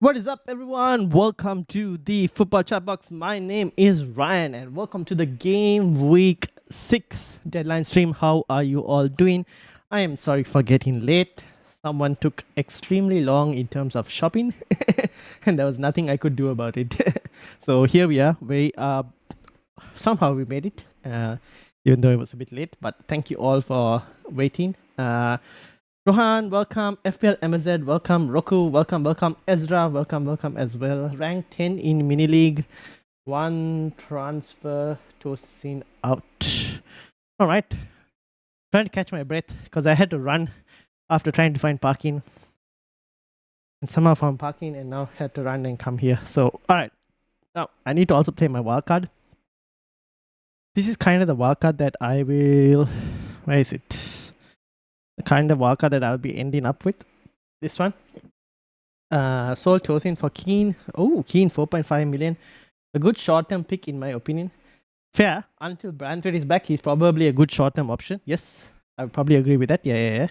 What is up, everyone? Welcome to the Football Chatbox. My name is Ryan, and welcome to the Game Week 6 deadline stream. How are you all doing? I am sorry for getting late. Someone took extremely long in terms of shopping, and there was nothing I could do about it. So here we are. Somehow we made it, even though it was a bit late. But thank you all for waiting. Rohan, welcome. FPL MZ, welcome. Roku, welcome. Ezra, welcome as well. Rank 10 in mini league. One transfer to seen out. All right. Trying to catch my breath because I had to run after trying to find parking. And somehow found parking and now had to run and come here. So, all right. Now, I need to also play my wildcard. This is kind of the wildcard that I will... Where is it? The kind of wildcard that I'll be ending up with. This one. Sold Tosin for Keane. Oh, Keane 4.5 million. A good short-term pick in my opinion. Fair. Until Brantford is back, he's probably a good short-term option. Yes, I would probably agree with that. Yeah.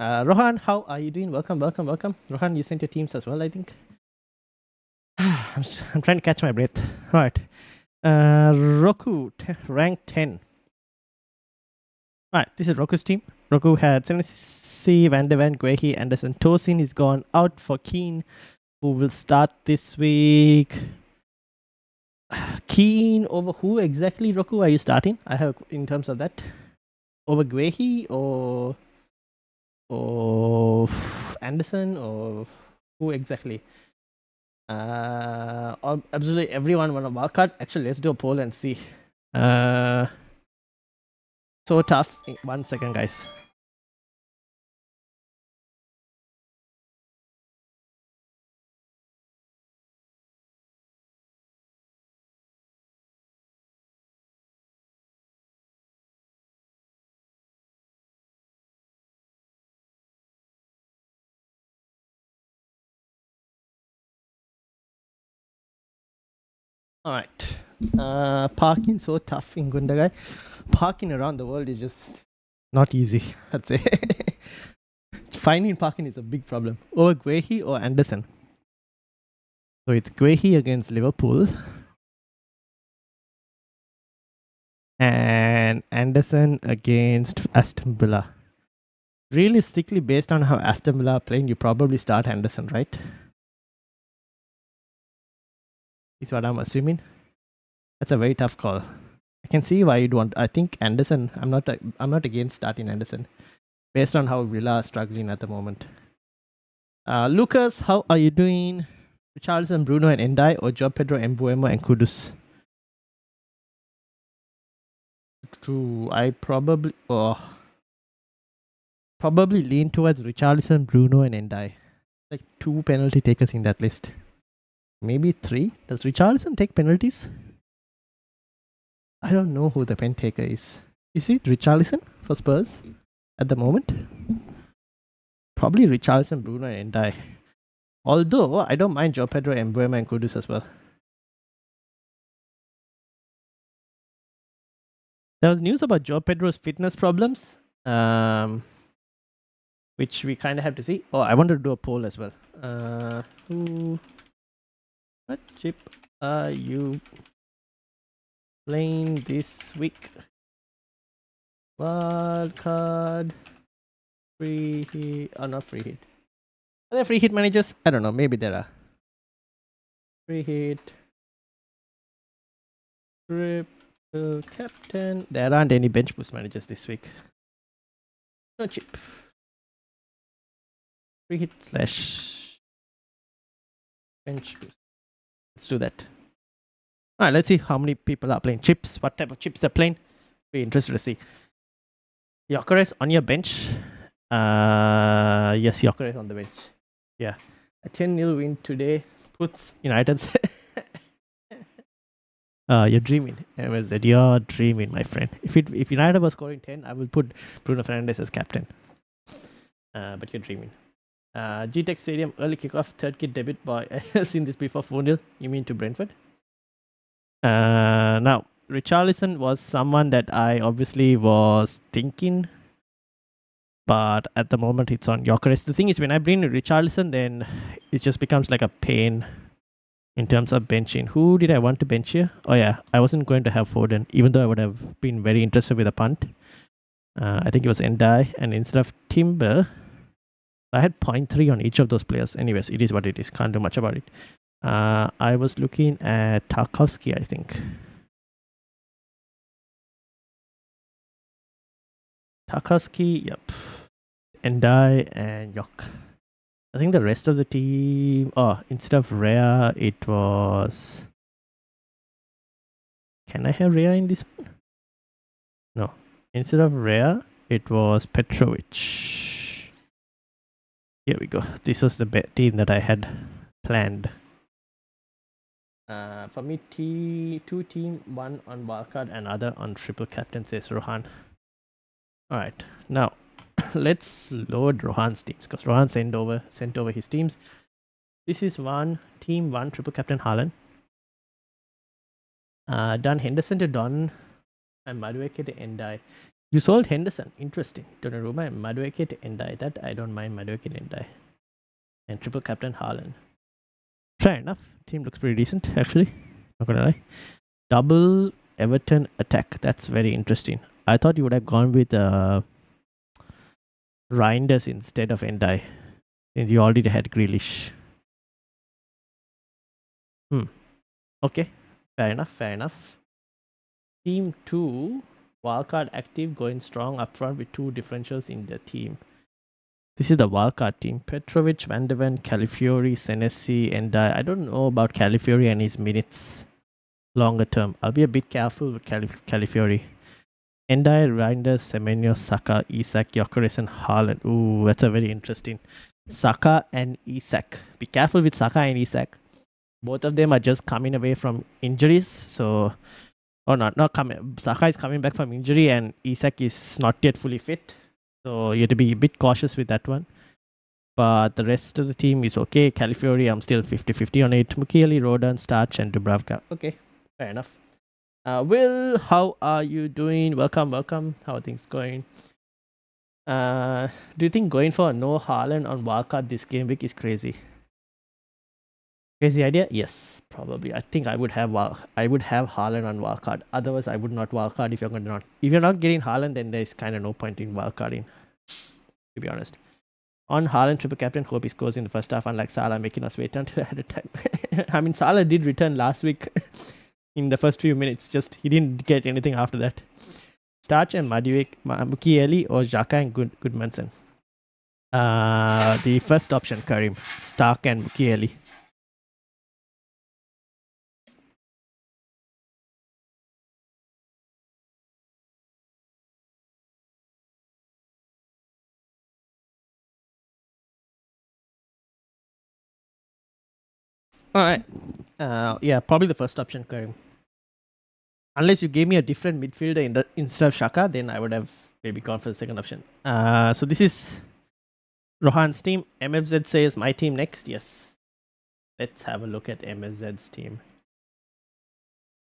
Rohan, how are you doing? Welcome. Rohan, you sent your teams as well, I think. I'm trying to catch my breath. All right. Roku, rank 10. Alright, this is Roku's team. Roku had Senesi, Van de Ven, Guehi, Anderson. Tosin is gone out for Keane, who will start this week. Keane over who exactly, Roku, are you starting? I have in terms of that. Over Guehi or Anderson or who exactly? Absolutely everyone want a wildcard. Actually, let's do a poll and see. So tough. 1 second, guys. Alright. Parking so tough in Gundagai. Parking around the world is just not easy, I'd say. Finding parking is a big problem. Or Guehi or Anderson. So it's Guehi against Liverpool. And Anderson against Aston Villa. Realistically, based on how Aston Villa are playing, you probably start Anderson, right? Is what I'm assuming. That's a very tough call. I can see why you'd want. I think Anderson. I'm not against starting Anderson, based on how Villa are struggling at the moment. Lucas, how are you doing? Richarlison, Bruno, and Endai, or Joe Pedro, Mbuemo, and Kudus? True. I probably lean towards Richarlison, Bruno, and Endai. Like 2 penalty takers in that list. Maybe 3. Does Richarlison take penalties? I don't know who the pen taker is. Is it Richarlison for Spurs at the moment? Probably Richarlison, Bruno, and Endai. Although I don't mind Joe Pedro, Mbuemo, and Kudus as well. There was news about Joe Pedro's fitness problems, which we kind of have to see. Oh, I wanted to do a poll as well. What chip are you playing this week? Wildcard, free hit, not free hit. Are there free hit managers? I don't know, maybe there are. Free hit, triple captain. There aren't any bench boost managers this week. No chip. Free hit / bench boost. Let's do that. Alright, let's see how many people are playing chips. What type of chips they're playing. Be interested to see. Gyökeres on your bench. Yes, Gyökeres on the bench. Yeah. A 10-0 win today puts United's... you're dreaming. You're dreaming, my friend. If United was scoring 10, I will put Bruno Fernandes as captain. But you're dreaming. GTEC Stadium, early kickoff, third kid debut boy. I've seen this before. 4-0. You mean to Brentford? Now, Richarlison was someone that I obviously was thinking but at the moment it's on Gyökeres. The thing is, when I bring in Richarlison, then it just becomes like a pain in terms of benching. Who did I want to bench here? Oh yeah, I wasn't going to have Foden, even though I would have been very interested with a punt. I think it was Endai, and instead of Timber, I had 0.3 on each of those players. Anyways, it is what it is. Can't do much about it. I was looking at Tarkovsky, I think. Tarkovsky, yep. Endai and Yok. I think the rest of the team... Oh, instead of Rhea, it was... Can I have Rhea in this one? No. Instead of Rhea, it was Petrovic. Here we go. This was the team that I had planned. For me, two team, one on wildcard and other on triple captain, says Rohan. Alright, now let's load Rohan's teams because Rohan sent over his teams. This is team one triple captain Haaland. Done Henderson to Don and Madueke to Endai. You sold Henderson, interesting. Donnarumma and Madueke to Endai. That I don't mind Madueke to Endai. And triple captain Haaland. Fair enough. Team looks pretty decent actually. Not gonna lie. Double Everton attack. That's very interesting. I thought you would have gone with Reinders instead of Endai, since you already had Grealish. Okay, fair enough. Team 2, wildcard active, going strong up front with 2 differentials in the team. This is the wildcard team. Petrovic, Van de Ven, Calafiori, Senesi, Endai. I don't know about Calafiori and his minutes longer term. I'll be a bit careful with Calafiori. Endai, Reinders, Semenyo, Saka, Isak, Gyökeres and Haaland. Ooh, that's a very interesting. Saka and Isak. Be careful with Saka and Isak. Both of them are just coming away from injuries. So, or not coming. Saka is coming back from injury and Isak is not yet fully fit. So you have to be a bit cautious with that one. But the rest of the team is okay. Calafiori, I'm still 50-50 on it. Mukiele, Rodan, Starch and Dubravka. Okay, fair enough. Will, how are you doing? Welcome. How are things going? Do you think going for a no Haaland on wildcard this game week is crazy? Crazy idea? Yes, probably. I think I would have Haaland on wildcard. Otherwise, I would not wildcard if you're not getting Haaland, then there's kind of no point in wildcarding, to be honest. On Haaland triple captain, hope he scores in the first half, unlike Salah making us wait until ahead of time. I mean, Salah did return last week. In the first few minutes, just he didn't get anything after that. Starch and Mukiele or Xhaka and Goodmanson. The first option, Karim. Stark and Mukiele. Alright. Yeah, probably the first option, Karim. Unless you gave me a different midfielder instead of Xhaka, then I would have maybe gone for the second option. So this is Rohan's team. MFZ says my team next. Yes. Let's have a look at MFZ's team.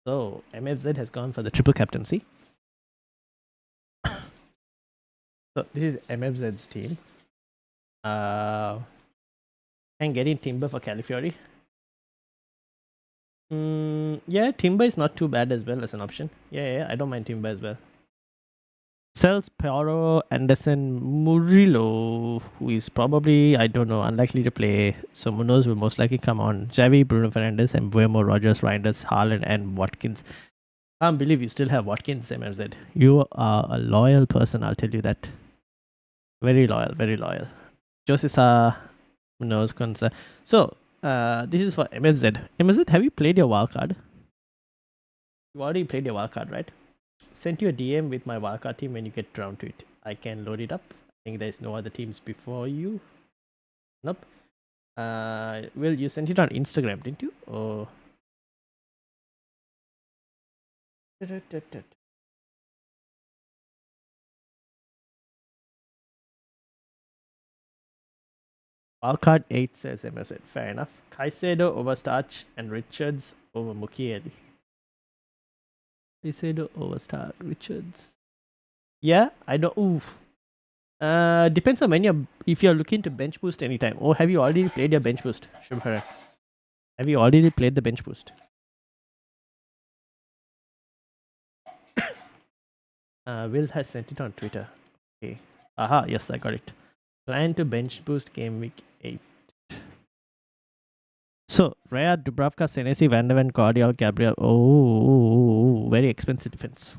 So MFZ has gone for the triple captaincy. So this is MFZ's team. And getting Timber for Calafiori. Yeah, Timber is not too bad as well as an option. Yeah, I don't mind Timber as well. Sells Piero, Anderson, Murillo, who is probably, I don't know, unlikely to play. So Munoz will most likely come on. Xavi, Bruno Fernandes, and Buemo, Rogers, Reinders, Haaland, and Watkins. Can't believe you still have Watkins, MFZ. You are a loyal person, I'll tell you that. Very loyal, very loyal. Josisa, Munoz, Konsa. So, this is for MFZ. MFZ, have you played your wildcard? You already played your wildcard, right? Sent you a DM with my wildcard team when you get around to it. I can load it up. I think there's no other teams before you. Nope. Will, you sent it on Instagram, didn't you? Or wildcard 8 says MSN. Fair enough. Caicedo over Starch and Richards over Mukiele. Caicedo over Starch, Richards. Yeah, I don't. Oof. Depends on when if you're looking to bench boost anytime. Oh, have you already played your bench boost, Shubharan? Have you already played the bench boost? Will has sent it on Twitter. Okay. Aha, yes, I got it. Plan to bench boost game week 8. So, Raya, Dubravka, Senesi, Van de Ven, Cordial, Gabriel. Oh, very expensive defense.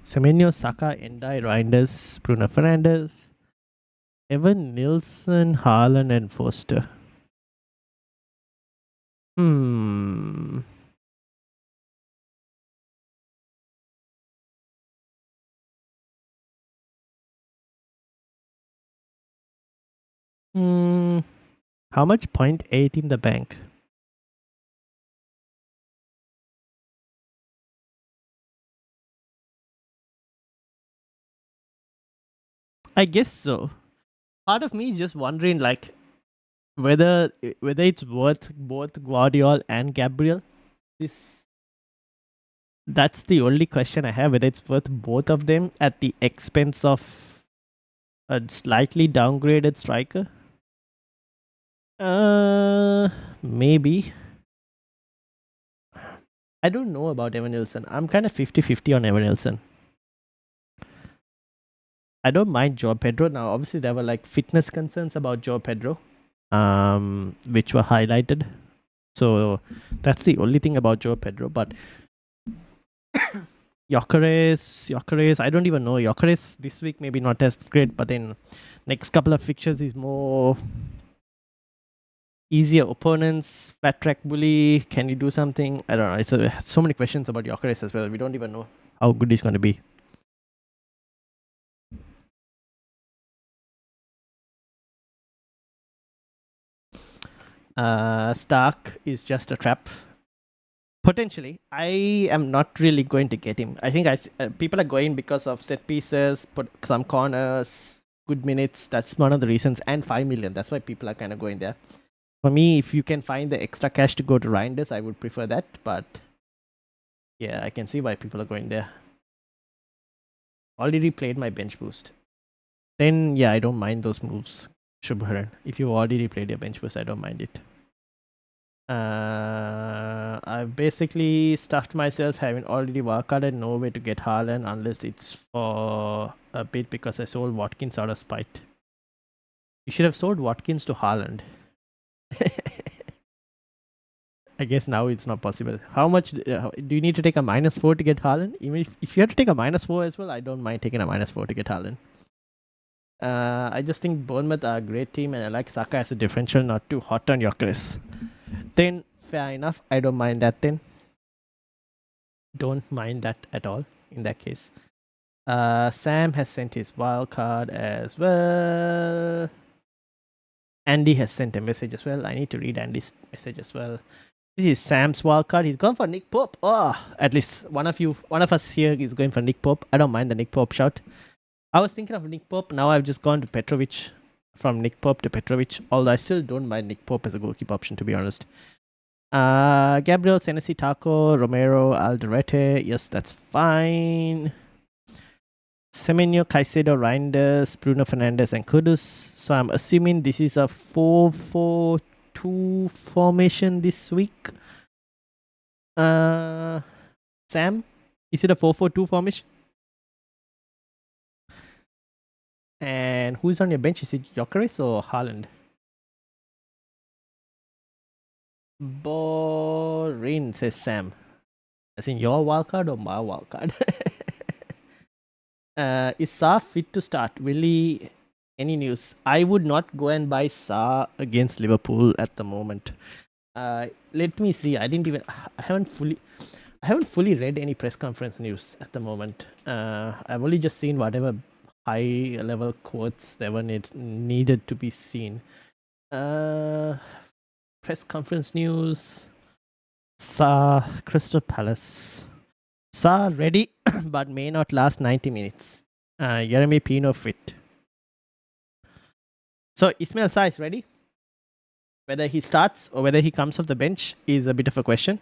Semenyo, Saka, Endai, Reinders, Bruno Fernandes, Evan Nilsson, Haaland, and Foster. Hmm. How much? 0.8 in the bank. I guess so. Part of me is just wondering, like, whether it's worth both Guardiola and Gabriel. That's the only question I have. Whether it's worth both of them at the expense of a slightly downgraded striker. Maybe. I don't know about Evan Nilsson. I'm kind of 50-50 on Evan Nilsson. I don't mind Joe Pedro. Now, obviously, there were like fitness concerns about Joe Pedro, which were highlighted. So that's the only thing about Joe Pedro. But Gyökeres, I don't even know. Gyökeres this week maybe not as great, but then next couple of fixtures is more easier opponents. Flat track bully. Can you do something? I don't know. It's so many questions about Gyökeres as well. We don't even know how good he's going to be. Stark is just a trap. Potentially, I am not really going to get him. I think people are going because of set pieces, put some corners, good minutes. That's one of the reasons, and 5 million. That's why people are kind of going there. For me, if you can find the extra cash to go to Reinders, I would prefer that. But yeah, I can see why people are going there. Already played my bench boost. Then yeah, I don't mind those moves, Shubharan. If you already played your bench boost, I don't mind it. I've basically stuffed myself having already Wildcard and no way to get Haaland unless it's for a bit because I sold Watkins out of spite. You should have sold Watkins to Haaland. I guess now it's not possible. How much do you need to take a -4 to get Haaland? Even if you have to take a -4 as well, I don't mind taking a -4 to get Haaland. I just think Bournemouth are a great team and I like Saka as a differential, not too hot on Gyökeres. Then fair enough, I don't mind that then. Don't mind that at all in that case. Sam has sent his wildcard as well. Andy has sent a message as well. I need to read Andy's message as well. This is Sam's wildcard. He's gone for Nick Pope. Oh, at least one of us here is going for Nick Pope. I don't mind the Nick Pope shout. I was thinking of Nick Pope. Now I've just gone to Petrovic. From Nick Pope to Petrovic. Although I still don't mind Nick Pope as a goalkeeper option, to be honest. Gabriel, Senesi, Taco, Romero, Alderete. Yes, that's fine. Semenyo, Caicedo, Reinders, Bruno Fernandes, and Kudus. So I'm assuming this is a 4-4-2 formation this week. Sam, is it a 4-4-2 formation? And who's on your bench? Is it Gyökeres or Haaland? Boring, says Sam. As in your wildcard or my wildcard? Is Sa fit to start? Really? Any news? I would not go and buy Sa against Liverpool at the moment. Let me see. I haven't fully read any press conference news at the moment. I've only just seen whatever high level quotes there were needed to be seen. Press conference news. Sa, Crystal Palace. Sa ready, but may not last 90 minutes. Jeremy Pino fit. So Ismail Sa is ready. Whether he starts or whether he comes off the bench is a bit of a question.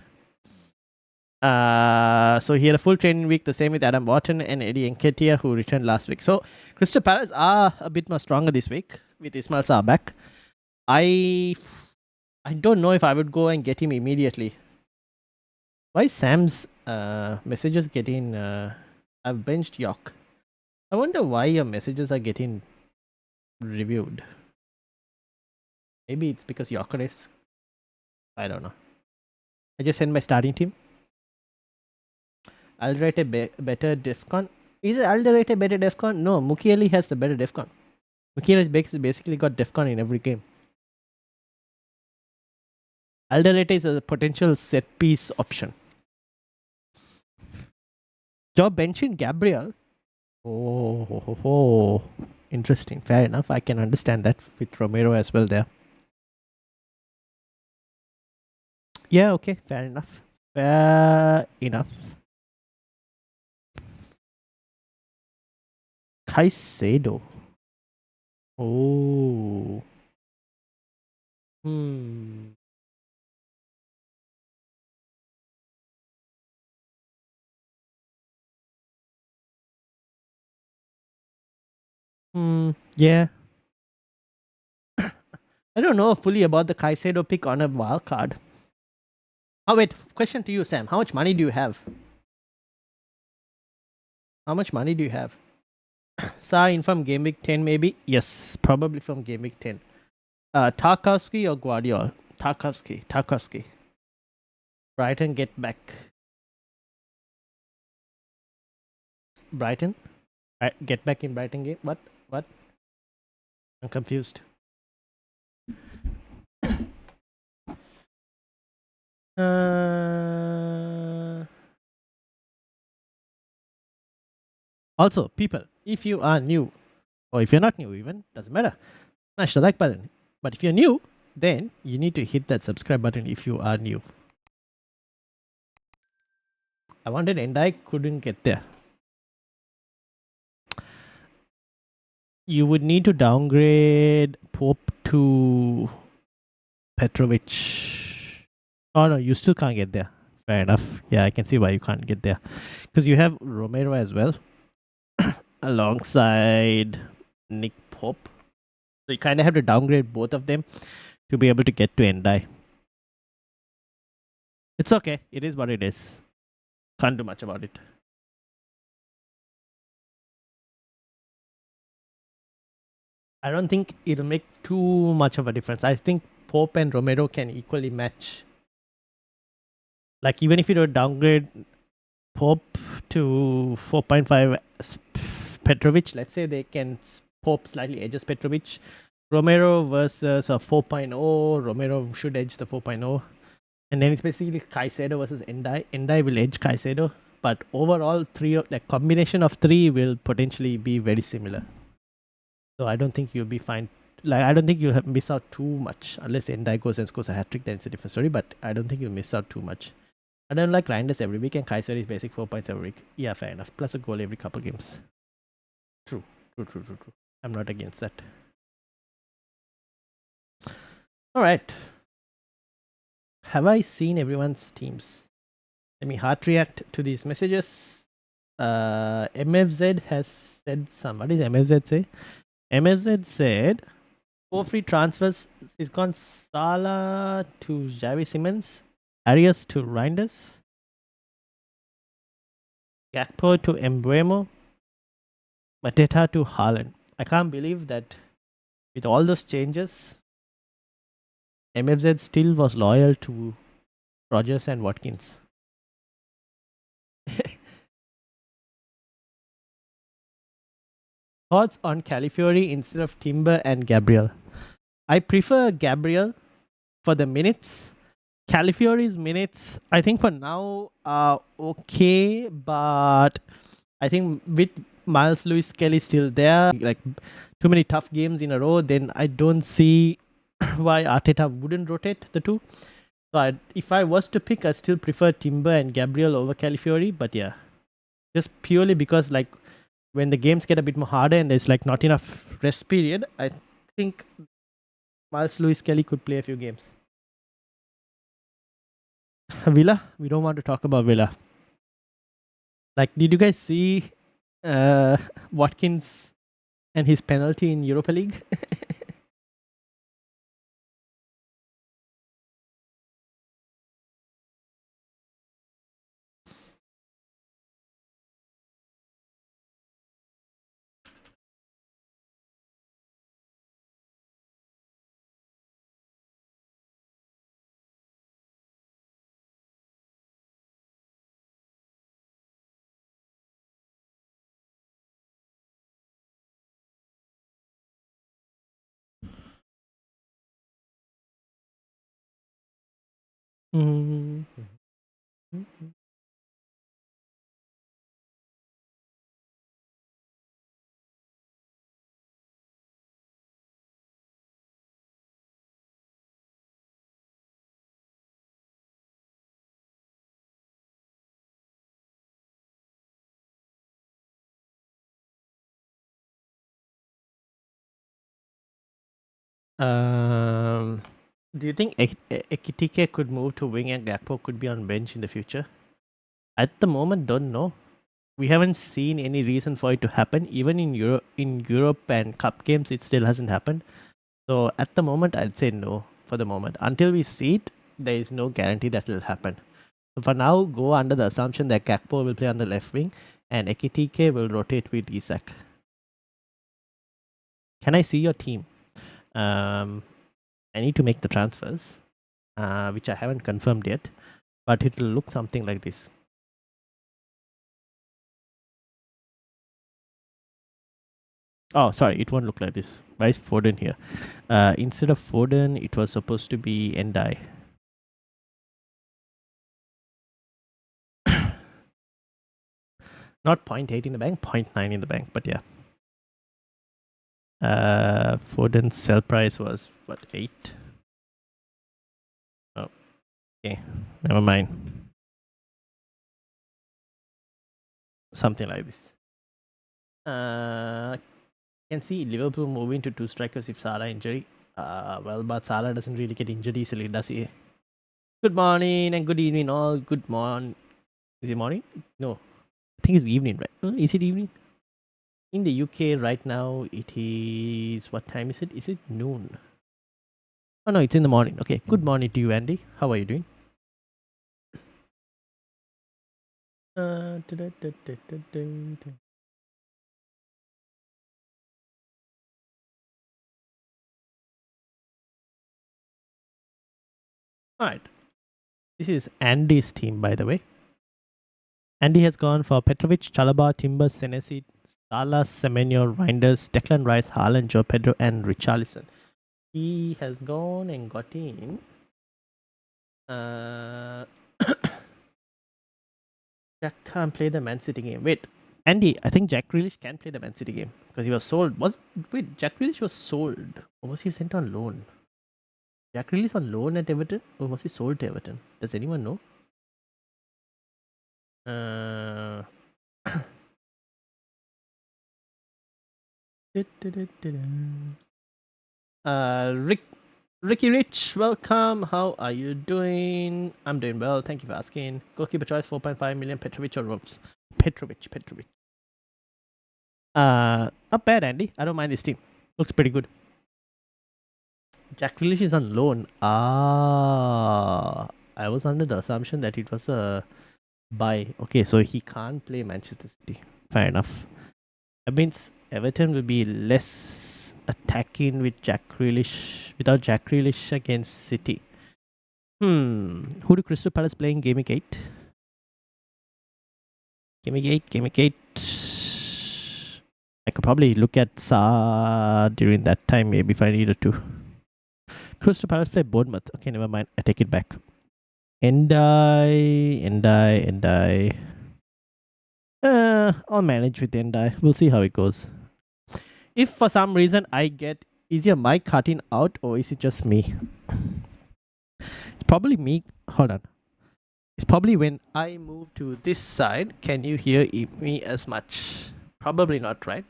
So he had a full training week, the same with Adam Wharton and Eddie Nketiah, who returned last week. So Crystal Palace are a bit more stronger this week with Ismail Sarr back. I don't know if I would go and get him immediately. Why is Sam's messages getting... I've benched York. I wonder why your messages are getting reviewed. Maybe it's because Yorker is... I don't know. I just sent my starting team. Alderete better defcon. Is Alderete better defcon? No, Mukiele has the better defcon. Mukiele basically got defcon in every game. Alderete is a potential set piece option. Job benching Gabriel. Oh, interesting. Fair enough. I can understand that with Romero as well there. Yeah, okay. Fair enough. Fair enough. Caicedo. Oh. Yeah. I don't know fully about the Caicedo pick on a wildcard. Oh, wait. Question to you, Sam. How much money do you have? How much money do you have? Sarr in from Game Week 10 maybe? Yes, probably from Game Week 10. Tarkowski or Guardiola? Tarkowski. Brighton get back. Brighton? Get back in Brighton game? What? I'm confused. Also, people, if you are new, or if you're not new even, doesn't matter. Smash the like button. But if you're new, then you need to hit that subscribe button if you are new. I wanted Endai, couldn't get there. You would need to downgrade Pope to Petrovic. Oh no, you still can't get there. Fair enough. Yeah, I can see why you can't get there. Because you have Romero as well. Alongside Nick Pope. So you kind of have to downgrade both of them to be able to get to Endai. It's okay. It is what it is. Can't do much about it. I don't think it'll make too much of a difference. I think Pope and Romero can equally match. Like, even if you don't downgrade Pope to 4.5 Petrovic, let's say they can Pope slightly edges Petrovic. Romero versus a 4.0. Romero should edge the 4.0. And then it's basically Caicedo versus Endai. Endai will edge Caicedo. But overall, the combination of three will potentially be very similar. So I don't think you'll be fine. Like, I don't think you'll miss out too much. Unless Endai goes and scores a hat-trick, then it's a different story. But I don't think you'll miss out too much. I don't like Reinders every week, and Caicedo is basic 4 points every week. Yeah, fair enough. Plus a goal every couple games. True. I'm not against that. Alright. Have I seen everyone's teams? Let me heart react to these messages. MFZ has said some. What does MFZ say? MFZ said 4 free transfers. He's gone Salah to Xavi Simons, Arias to Reinders, Gakpo to Embuemo, Mateta to Haaland. I can't believe that with all those changes, MFZ still was loyal to Rodgers and Watkins. Thoughts on Calafiori instead of Timber and Gabriel? I prefer Gabriel for the minutes. Calafiori's minutes, I think for now are okay, but I think with Miles Lewis Kelly still there, like too many tough games in a row, then I don't see why Arteta wouldn't rotate the two. So if I was to pick, I still prefer Timber and Gabriel over Calafiori, but yeah, just purely because like when the games get a bit more harder and there's like not enough rest period, I think Miles Lewis Kelly could play a few games. Villa. We don't want to talk about Villa. Like, did you guys see uh, Watkins and his penalty in Europa League? Mm. Um, do you think Ekitike could move to wing and Gakpo could be on bench in the future? At the moment, don't know. We haven't seen any reason for it to happen. Even in Europe and Cup games, it still hasn't happened. So at the moment, I'd say no for the moment. Until we see it, there is no guarantee that will happen. So for now, go under the assumption that Gakpo will play on the left wing and Ekitike will rotate with Isak. Can I see your team? I need to make the transfers, which I haven't confirmed yet, but it will look something like this. Oh, sorry, it won't look like this. Why is Foden here? Instead of Foden, it was supposed to be Endai. Not 0.8 in the bank, 0.9 in the bank, but yeah. Foden's sell price was what, 8? Oh, okay, never mind. Something like this. Can see Liverpool moving to 2 strikers if Salah injury. Well, but Salah doesn't really get injured easily, does he? Good morning and good evening, all. Good morning. Is it morning? No, I think it's evening, right? Is it evening? In the UK right now, it is, what time is it? Is it noon? Oh no, it's in the morning. Okay, good morning to you, Andy. How are you doing? Alright, this is Andy's team, by the way. Andy has gone for Petrovic, Chalaba, Timber, Senesi, Salah, Semenyo, Reinders, Declan Rice, Haaland, Joe Pedro, and Richarlison. He has gone and got in. Jack can't play the Man City game. Wait, Andy, I think Jack Grealish can play the Man City game because he was sold. Wait, Jack Grealish was sold, or was he sent on loan? Jack Grealish on loan at Everton, or was he sold to Everton? Does anyone know? Uh, Ricky Rich, welcome. How are you doing? I'm doing well. Thank you for asking. Goalkeeper choice 4.5 million. Petrovic or Ropes? Petrovic. Not bad, Andy. I don't mind this team. Looks pretty good. Jack Grealish is on loan. I was under the assumption that it was a buy. Okay, so he can't play Manchester City. Fair enough. That means Everton will be less attacking with without Jack Grealish against City. Who do Crystal Palace play in Game Week 8? Game Week 8. I could probably look at Sa during that time, maybe if I needed to. Crystal Palace play Bournemouth. Okay, never mind. I take it back. Endai. I'll manage with Endai. We'll see how it goes. If for some reason I get, is your mic cutting out or is it just me? It's probably me. Hold on. It's probably when I move to this side. Can you hear me as much? Probably not, right?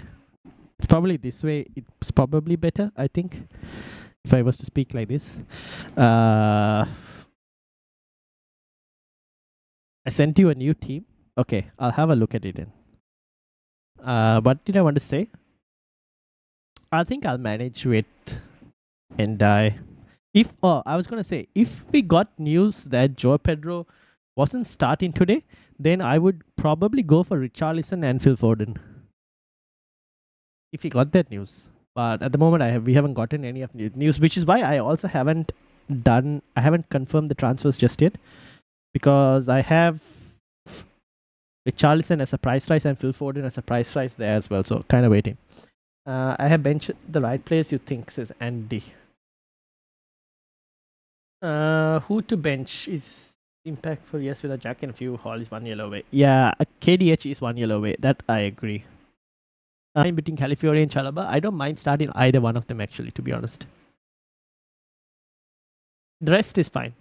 It's probably this way. It's probably better, I think. If I was to speak like this. I sent you a new team. Okay, I'll have a look at it then. What did I want to say? I think I'll manage with Endai. I was gonna say, if we got news that Joe Pedro wasn't starting today, then I would probably go for Richarlison and Phil Foden. If we got that news, but at the moment we haven't gotten any of the news, which is why I also haven't confirmed the transfers just yet, because I have Richarlison as a price rise and Phil Foden as a price rise there as well, so kind of waiting. I have benched the right players, you think, says Andy. Who to bench is impactful? Yes, with a Jack and a few. Hall is 1 yellow away. Yeah, a KDH is 1 yellow away. That I agree. I'm between Calafiori and Chalaba. I don't mind starting either one of them, actually, to be honest. The rest is fine.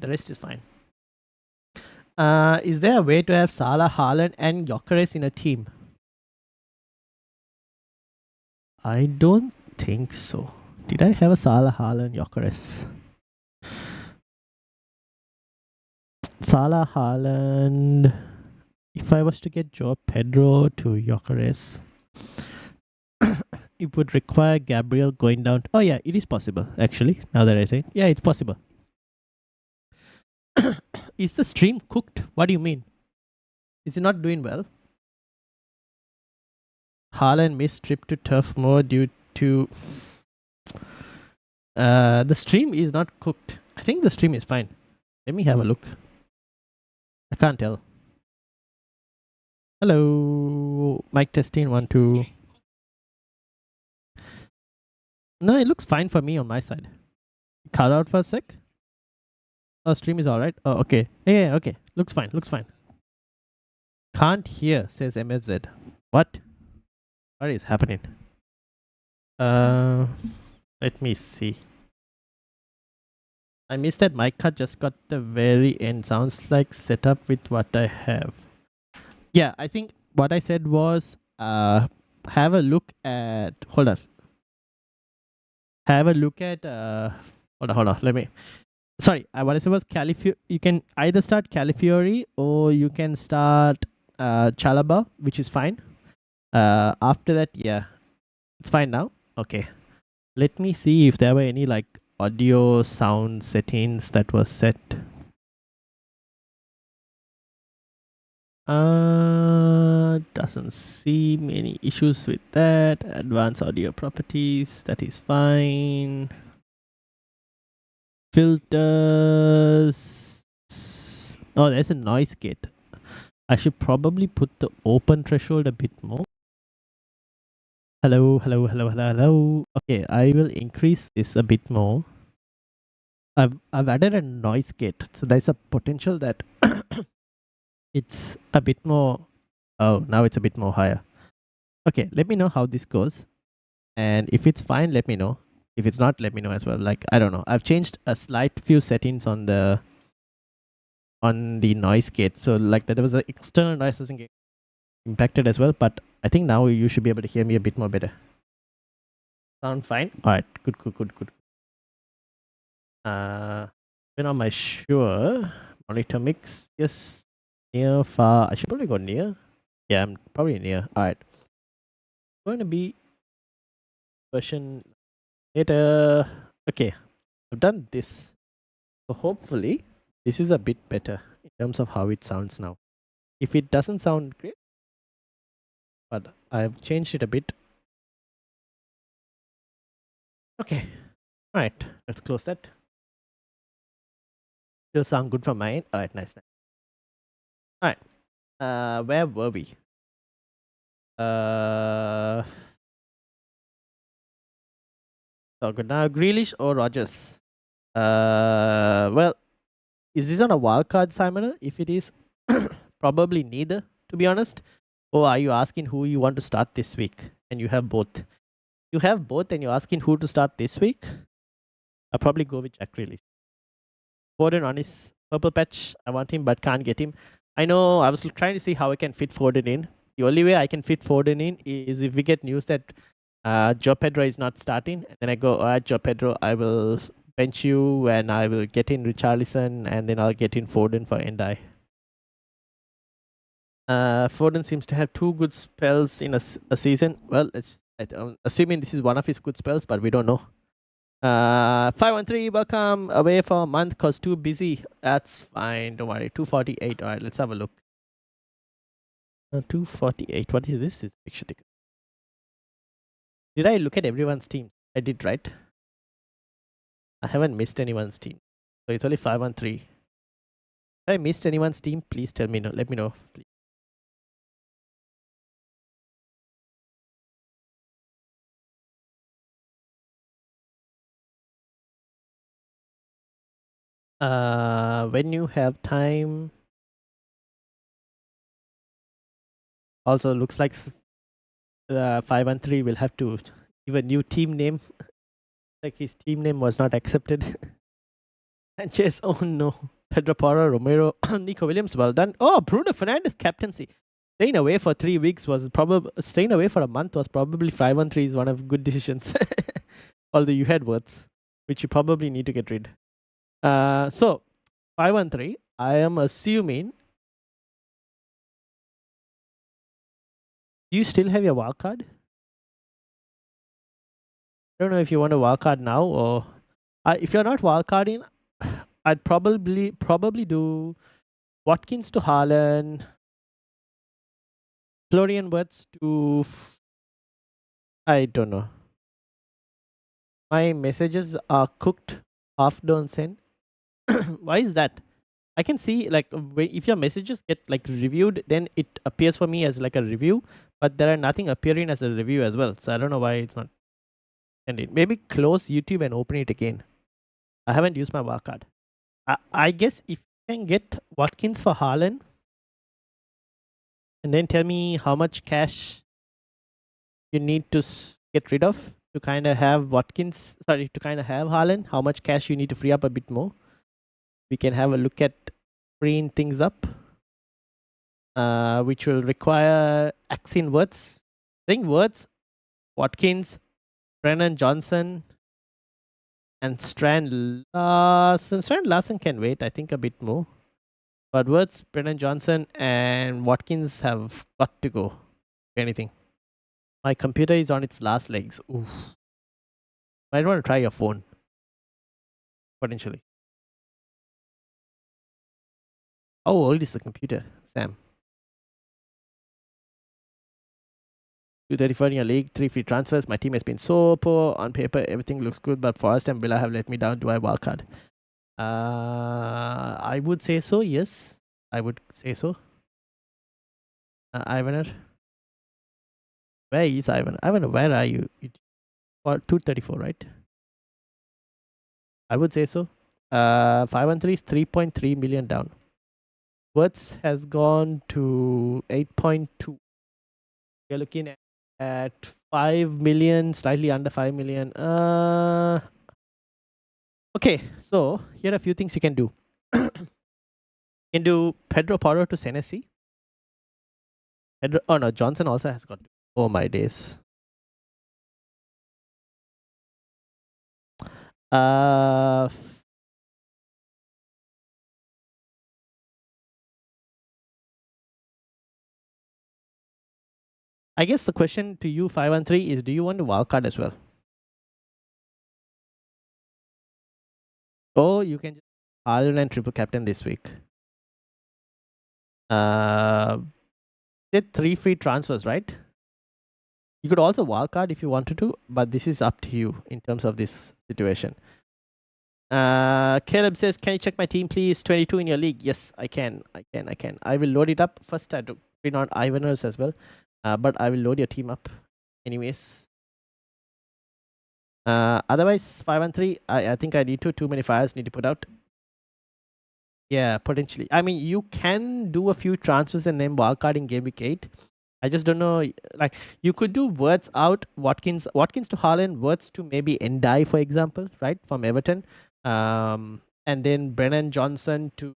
Is there a way to have Salah, Haaland, and Gyökeres in a team? I don't think so. Did I have a Salah, Haaland, Gyökeres? Salah, Haaland. If I was to get Joe Pedro to Gyökeres, it would require Gabriel going down. Oh yeah, it is possible, actually, now that I say it. Yeah, it's possible. Is the stream cooked? What do you mean? Is it not doing well? Haaland missed trip to Turf Moor due to... the stream is not cooked. I think the stream is fine. Let me have a look. I can't tell. Hello. Mic testing 1 2. No, it looks fine for me on my side. Cut out for a sec. Oh, stream is alright. Oh, okay. Yeah, okay. Looks fine. Can't hear, says MFZ. What? What is happening? Let me see. I missed that mic cut, just got the very end. Sounds like setup with what I have. Yeah, I think what I said was have a look at... Hold on. Have a look at... Hold on. Let me... Sorry, what I said was you can either start Calafiori or you can start Chalaba, which is fine. After that, yeah. It's fine now? Okay. Let me see if there were any like audio sound settings that were set. Doesn't seem any issues with that. Advanced audio properties, that is fine. Filters. Oh, there's a noise gate. I should probably put the open threshold a bit more. Hello. Okay, I will increase this a bit more. I've added a noise gate, so there's a potential that it's a bit more. Oh, now it's a bit more higher. Okay, let me know how this goes, and if it's fine, let me know. If it's not, let me know as well. Like, I don't know. I've changed a slight few settings on the noise gate, so like that there was an external noise doesn't get impacted as well. But I think now you should be able to hear me a bit more better. Sound fine? All right, good. When am I sure? Monitor mix, yes. Near, far. I should probably go near. Yeah, I'm probably near. All right. Going to be version later. Okay, I've done this. So hopefully this is a bit better in terms of how it sounds now. If it doesn't sound great, but I've changed it a bit. Okay. All right. Let's close that. Still sound good from my end. All right. Nice. All right. Where were we? So good. Now, Grealish or Rogers? Well, is this on a wildcard, Simon? If it is, probably neither, to be honest. Or are you asking who you want to start this week? And you have both. You have both and you're asking who to start this week? I'll probably go with Jack Grealish. Foden on his purple patch. I want him but can't get him. I know, I was trying to see how I can fit Foden in. The only way I can fit Foden in is if we get news that Joe Pedro is not starting. And then I go, alright, Joe Pedro, I will bench you and I will get in Richarlison and then I'll get in Foden for Endai. Foden seems to have 2 good spells in a season. Well, I'm assuming this is one of his good spells, but we don't know. 513, welcome away for a month cause too busy. That's fine, don't worry. 248. All right, let's have a look. 248. What is this? It's picture ticket. Did I look at everyone's team? I did, right? I haven't missed anyone's team. So it's only 513. If I missed anyone's team, please tell me. No, let me know, please. When you have time. Also, looks like 513 will have to give a new team name. Like his team name was not accepted. Sanchez, oh no. Pedro Porro, Romero, Nico Williams, well done. Oh, Bruno Fernandes captaincy. Staying away for 3 weeks was probably staying away for a month was probably 513 is one of good decisions. Although you had words, which you probably need to get rid. So 513, I am assuming. Do you still have your wildcard? I don't know if you want a wildcard now or if you're not wildcarding, I'd probably do Watkins to Haaland, Florian Wirtz to I don't know. My messages are cooked, half don't send. Why is that? I can see like if your messages get like reviewed, then it appears for me as like a review, but there are nothing appearing as a review as well. So I don't know why it's not ending. Maybe close YouTube and open it again. I haven't used my wildcard. I guess if you can get Watkins for Haaland, and then tell me how much cash you need to get rid of to kind of have Watkins. Sorry, to kind of have Haaland. How much cash you need to free up a bit more. We can have a look at freeing things up, which will require Axin Wirtz. I think Wirtz, Watkins, Brennan Johnson, and Strand Larsen. Strand Larsen can wait, I think, a bit more. But Wirtz, Brennan Johnson, and Watkins have got to go. If anything. My computer is on its last legs. Oof. Might want to try your phone. Potentially. How old is the computer, Sam? 234 in your league, 3 free transfers. My team has been so poor. On paper, everything looks good, but Forest and Villa have let me down. Do I wildcard? I would say so, yes. I would say so. Ivaner. Where is Ivan? Ivan, where are you? 234, right? I would say so. 513 is 3.3 million down. Words has gone to 8.2. We're looking at 5 million, slightly under 5 million. Okay, so here are a few things you can do. You can do Pedro Porro to Senesi. Oh no, Johnson also has got. Oh my days. I guess the question to you, 513, is do you want to wildcard as well? Or you can just Ireland and triple captain this week. Did 3 free transfers, right? You could also wildcard if you wanted to, but this is up to you in terms of this situation. Caleb says, can you check my team, please? 22 in your league. Yes, I can. I will load it up. First, I have to print out Ivaners as well. But I will load your team up anyways. Otherwise, 513, I think I need too many files need to put out. Yeah, potentially. I mean, you can do a few transfers and then wildcard in game week 8. I just don't know. Like, you could do Wirtz out, Watkins to Haaland, Wirtz to maybe Endai, for example, right, from Everton. And then Brennan Johnson to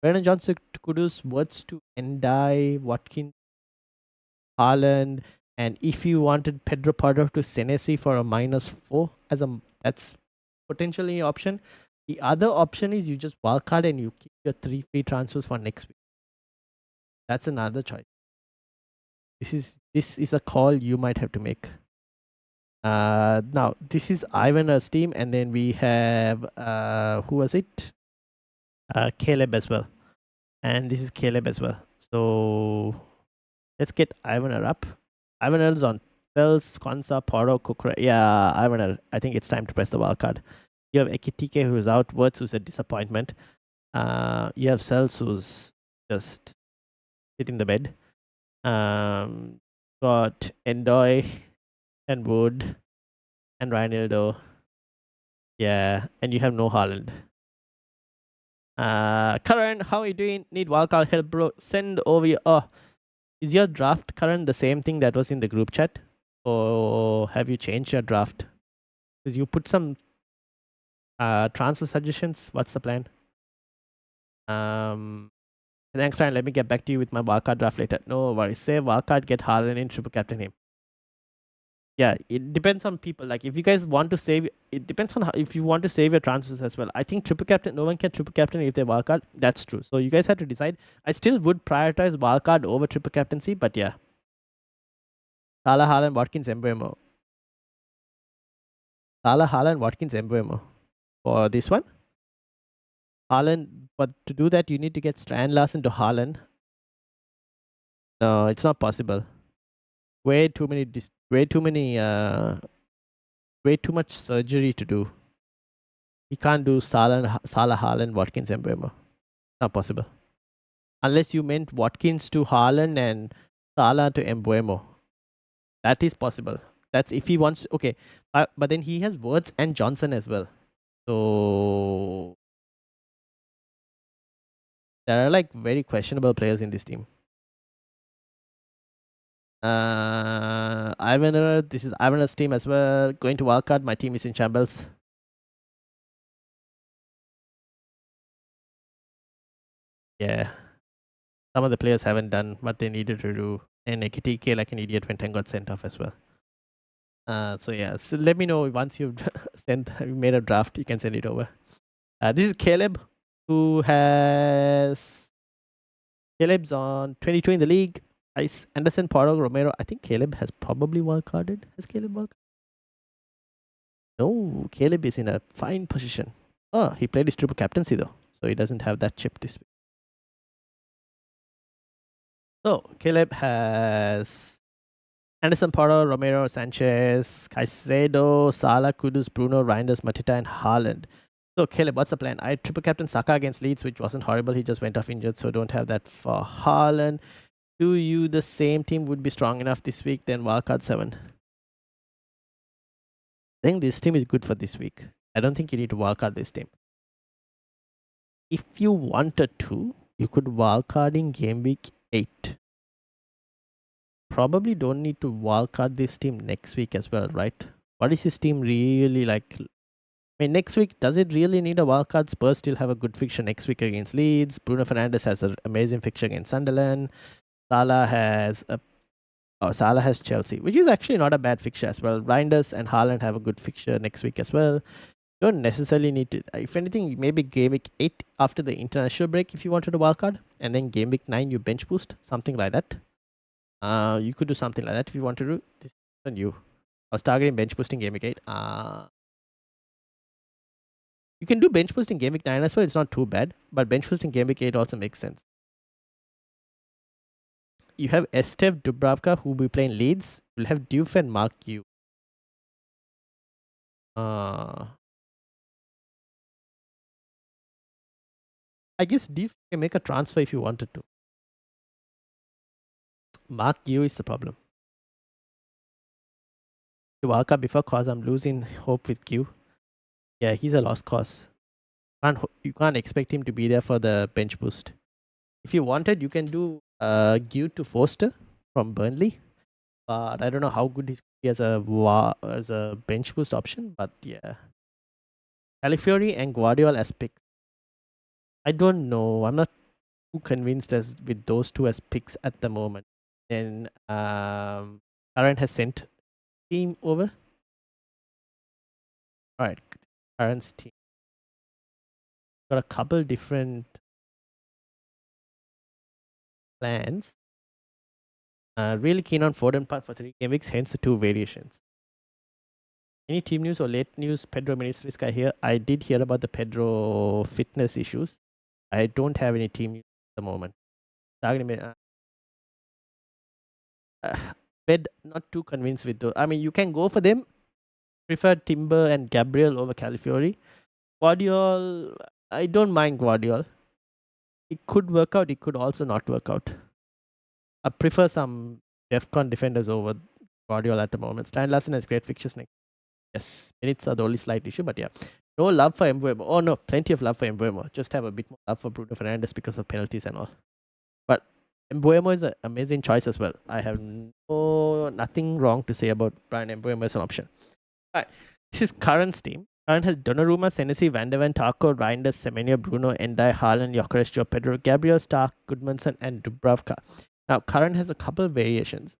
Brennan Johnson to Kudus, Wirtz to Endai, Watkins, Haaland, and if you wanted Pedro Porro to Senesi for a -4 as a that's potentially an option. The other option is you just wildcard and you keep your 3 free transfers for next week. That's another choice. This is a call you might have to make. Now this is Ivan's team, and then we have who was it? Caleb as well, and this is Caleb as well. So let's get Ivaner up. Ivaner's on Bells, Kwanzaa, Poro, Kukra. Yeah, Ivaner. I think it's time to press the wild card. You have Ekitike who's out, Words who's a disappointment. You have Cells who's just sitting in the bed. Got Endoy and Wood and Reinildo. Yeah, and you have no Haaland. Karan, how are you doing? Need wildcard help, bro? Send over your. Oh, is your draft, Karan, the same thing that was in the group chat? Or have you changed your draft? Because you put some transfer suggestions. What's the plan? Thanks, Ryan. Let me get back to you with my wildcard draft later. No worries. Say wildcard, get Haaland in, triple captain him. Yeah, it depends on people. Like if you guys want to save, it depends on how, if you want to save your transfers as well. I think triple captain, no one can triple captain if they wildcard. That's true. So you guys have to decide. I still would prioritize wildcard over triple captaincy, but yeah. Salah, Haaland, Watkins, Embuemo. Salah, Haaland, Watkins, Embuemo. For this one, Haaland. But to do that, you need to get Strand Larsen to Haaland. No, it's not possible. Way too much surgery to do. You can't do Salah, Haaland, Watkins, Embuemo. Not possible. Unless you meant Watkins to Haaland and Salah to Embuemo. That is possible. That's if he wants. Okay, but then he has Words and Johnson as well. So there are like very questionable players in this team. Ivaner, this is Ivaner's team as well. Going to wildcard. My team is in shambles. Yeah. Some of the players haven't done what they needed to do. And Ekitike, like an idiot, went and got sent off as well. So yeah, so let me know once you've made a draft, you can send it over. This is Caleb, Caleb's on 22 in the league. Ice Anderson, Poro, Romero. I think Caleb has probably wildcarded. Has Caleb wildcarded? No, Caleb is in a fine position. Oh, he played his triple captaincy though, so he doesn't have that chip this week. So Caleb has Anderson, Poro, Romero, Sanchez, Caicedo, Salah, Kudus, Bruno, Reinders, Matita, and Haaland. So Caleb, what's the plan? I triple captain Saka against Leeds, which wasn't horrible. He just went off injured, so don't have that for Haaland. Do you the same team would be strong enough this week? Then wildcard 7. I think this team is good for this week. I don't think you need to wildcard this team. If you wanted to, you could wildcard in game week 8. Probably don't need to wildcard this team next week as well, right? What is this team really like? I mean, next week, does it really need a wildcard? Spurs still have a good fixture next week against Leeds. Bruno Fernandes has an amazing fixture against Sunderland. Salah has Chelsea, which is actually not a bad fixture as well. Reinders and Haaland have a good fixture next week as well. You don't necessarily need to. If anything, maybe game week 8 after the international break if you wanted a wildcard, and then game week 9 you bench boost, something like that. You could do something like that if you want to do. This is on you. I was targeting bench boosting game week 8. You can do bench boosting game week 9 as well. It's not too bad, but bench boosting game week 8 also makes sense. You have Estev Dubravka who will be playing Leeds. You'll have Diouf and Mark Yu. I guess Diouf can make a transfer if you wanted to. Mark Yu is the problem. Waka before cause I'm losing hope with Q. Yeah, he's a lost cause. You can't expect him to be there for the bench boost. If you wanted, you can do Q to Foster from Burnley. But I don't know how good he's as a bench boost option. But yeah, Calafiori and Guardiola as picks. I don't know. I'm not too convinced as with those two as picks at the moment. And Aaron has sent team over. All right, Aaron's team. got a couple different plans. Really keen on Foden part for 3 game weeks, hence the 2 variations. Any team news or late news? Pedro minutes risk I hear. I did hear about the Pedro fitness issues. I don't have any team news at the moment. Bed not too convinced with those. I mean, you can go for them. Prefer Timber and Gabriel over Calafiori. Guardiol, I don't mind Guardiol. It could work out. It could also not work out. I prefer some DEFCON defenders over Guardiol at the moment. Stan Larsen has great fixtures next. Yes, minutes are the only slight issue, but yeah. No love for Mbuemo. Oh no, plenty of love for Mbuemo. Just have a bit more love for Bruno Fernandes because of penalties and all. But Mbuemo is an amazing choice as well. I have nothing wrong to say about Brian Mbuemo as an option. Alright, this is Current's team. Current has Donnarumma, Senesi, Van de Ven, Tarko, Reinders, Semenyo, Bruno, Endai, Haaland, Gyökeres, Joe Pedro, Gabriel, Stark, Goodmanson, and Dubravka. Now, Current has a couple of variations.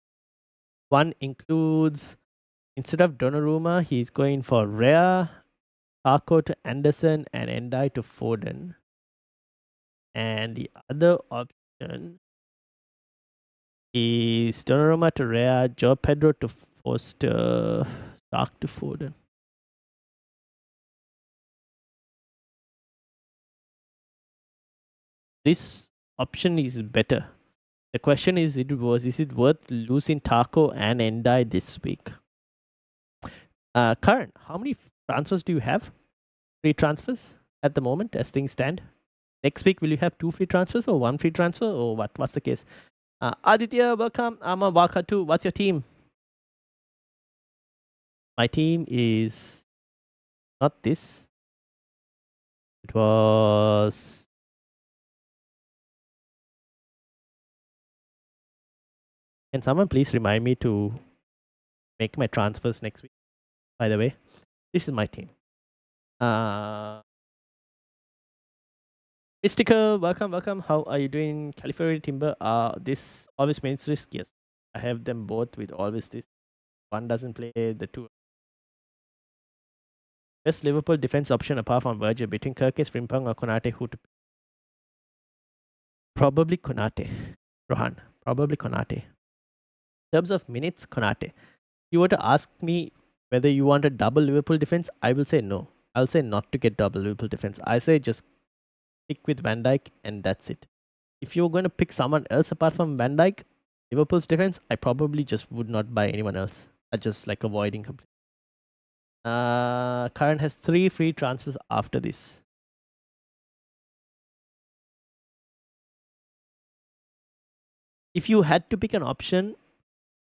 One includes, instead of Donnarumma, he's going for Rea, Tarko to Anderson, and Endai to Foden. And the other option is Donnarumma to Rea, Joe Pedro to Foster, Stark to Foden. This option is better. The question is it worth losing Tarko and Endai this week? Current, how many transfers do you have? Free transfers at the moment as things stand? Next week, will you have 2 free transfers or 1 free transfer or what? What's the case? Aditya, welcome. I'm on Wildcard 2. What's your team? My team is not this. It was... Can someone please remind me to make my transfers next week? By the way, this is my team. Mystical, welcome. How are you doing? California Timber, this always means risk. Yes, I have them both with always this. One doesn't play the 2. Best Liverpool defense option apart from Virgil between Kirkes, Frimpong or Konate, who to pick? Probably Konate. Rohan, probably Konate. In terms of minutes, Konate. If you were to ask me whether you want a double Liverpool defense, I will say no. I'll say not to get double Liverpool defense. I say just stick with Van Dijk and that's it. If you're going to pick someone else apart from Van Dijk, Liverpool's defense, I probably just would not buy anyone else. I just like avoiding completely. Current has 3 free transfers after this. If you had to pick an option,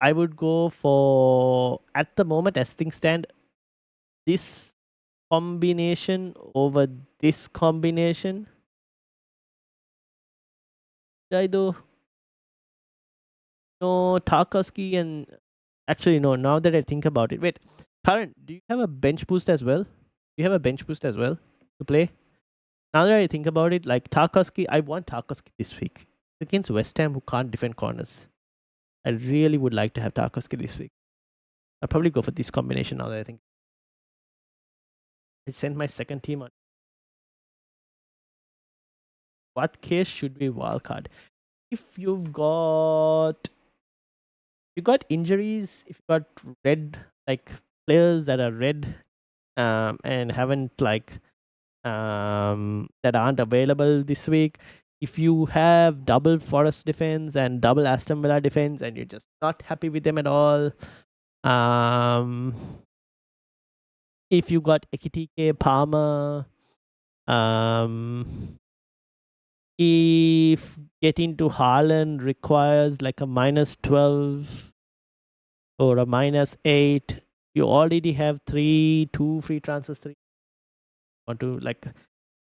I would go for, at the moment as things stand, this combination over this combination. I do. No, Tarkowski and... Actually, no, now that I think about it. Wait, Current, do you have a bench boost as well? Do you have a bench boost as well to play? Now that I think about it, like Tarkowski, I want Tarkowski this week. Against West Ham, who can't defend corners. I really would like to have Tarkowski this week. I'll probably go for this combination now that I think. I sent my second team on. What case should we wildcard? If you've got... You got injuries, if you got red, like players that are red and haven't like that aren't available this week. If you have double Forest defense and double Aston Villa defense and you're just not happy with them at all. If you got Ekitike, Palmer, if getting to Haaland requires like a -12 or a -8, you already have 2 free transfers, 3. Want to like,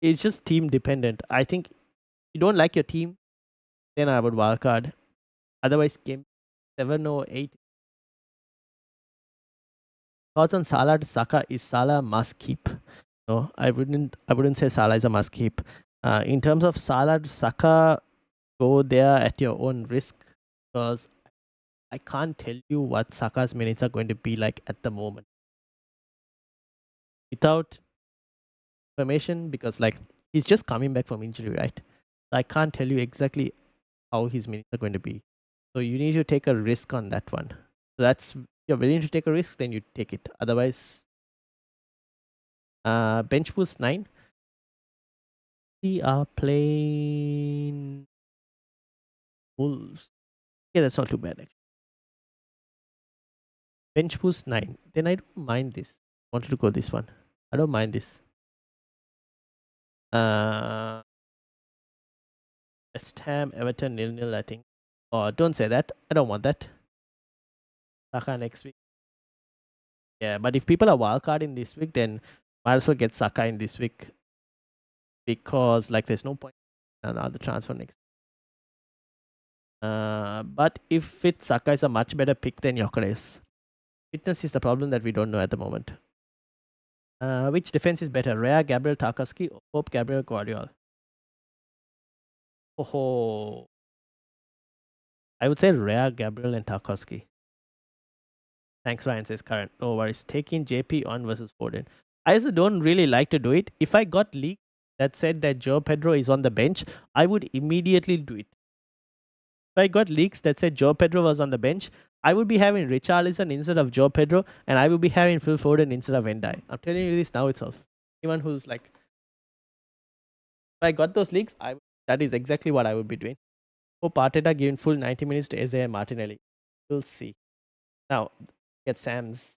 it's just team dependent. I think you don't like your team, then I would wildcard. Otherwise, game 7 or 8. Thoughts on Salah to Saka? Is Salah must keep? No, I wouldn't say Salah is a must keep. In terms of Salah to Saka, go there at your own risk because I can't tell you what Saka's minutes are going to be like at the moment. Without information, because like He's just coming back from injury, right? So I can't tell you exactly how his minutes are going to be. So you need to take a risk on that one. So that's, if you're willing to take a risk, then you take it. Otherwise, bench boost 9. We are playing Wolves. Yeah, that's not too bad actually. Bench boost 9. Then I don't mind this. Wanted to go this one. I don't mind this. West Ham, Everton 0-0, I think. Oh, don't say that. I don't want that. Saka next week. Yeah, but if people are wildcard in this week, then might as well get Saka in this week, because like there's no point in another transfer next. But if Saka is a much better pick than Gyökeres. Fitness is the problem that we don't know at the moment. Which defense is better, Raya, Gabriel, Tarkowski, or Pope, Gabriel, Guardiola? Oh, I would say Raya, Gabriel, and Tarkowski. Thanks, Ryan says current. No worries. Taking JP on versus Foden. I also don't really like to do it. If I got leaked that said that Joe Pedro is on the bench, I would immediately do it. If I got leaks that said Joe Pedro was on the bench, I would be having Richarlison instead of Joe Pedro, and I would be having Phil Foden instead of Endai. I'm telling you this now itself. Anyone who's like, if I got those leaks, that is exactly what I would be doing. Hope Arteta giving full 90 minutes to Eze and Martinelli. We'll see. Now, get Sam's.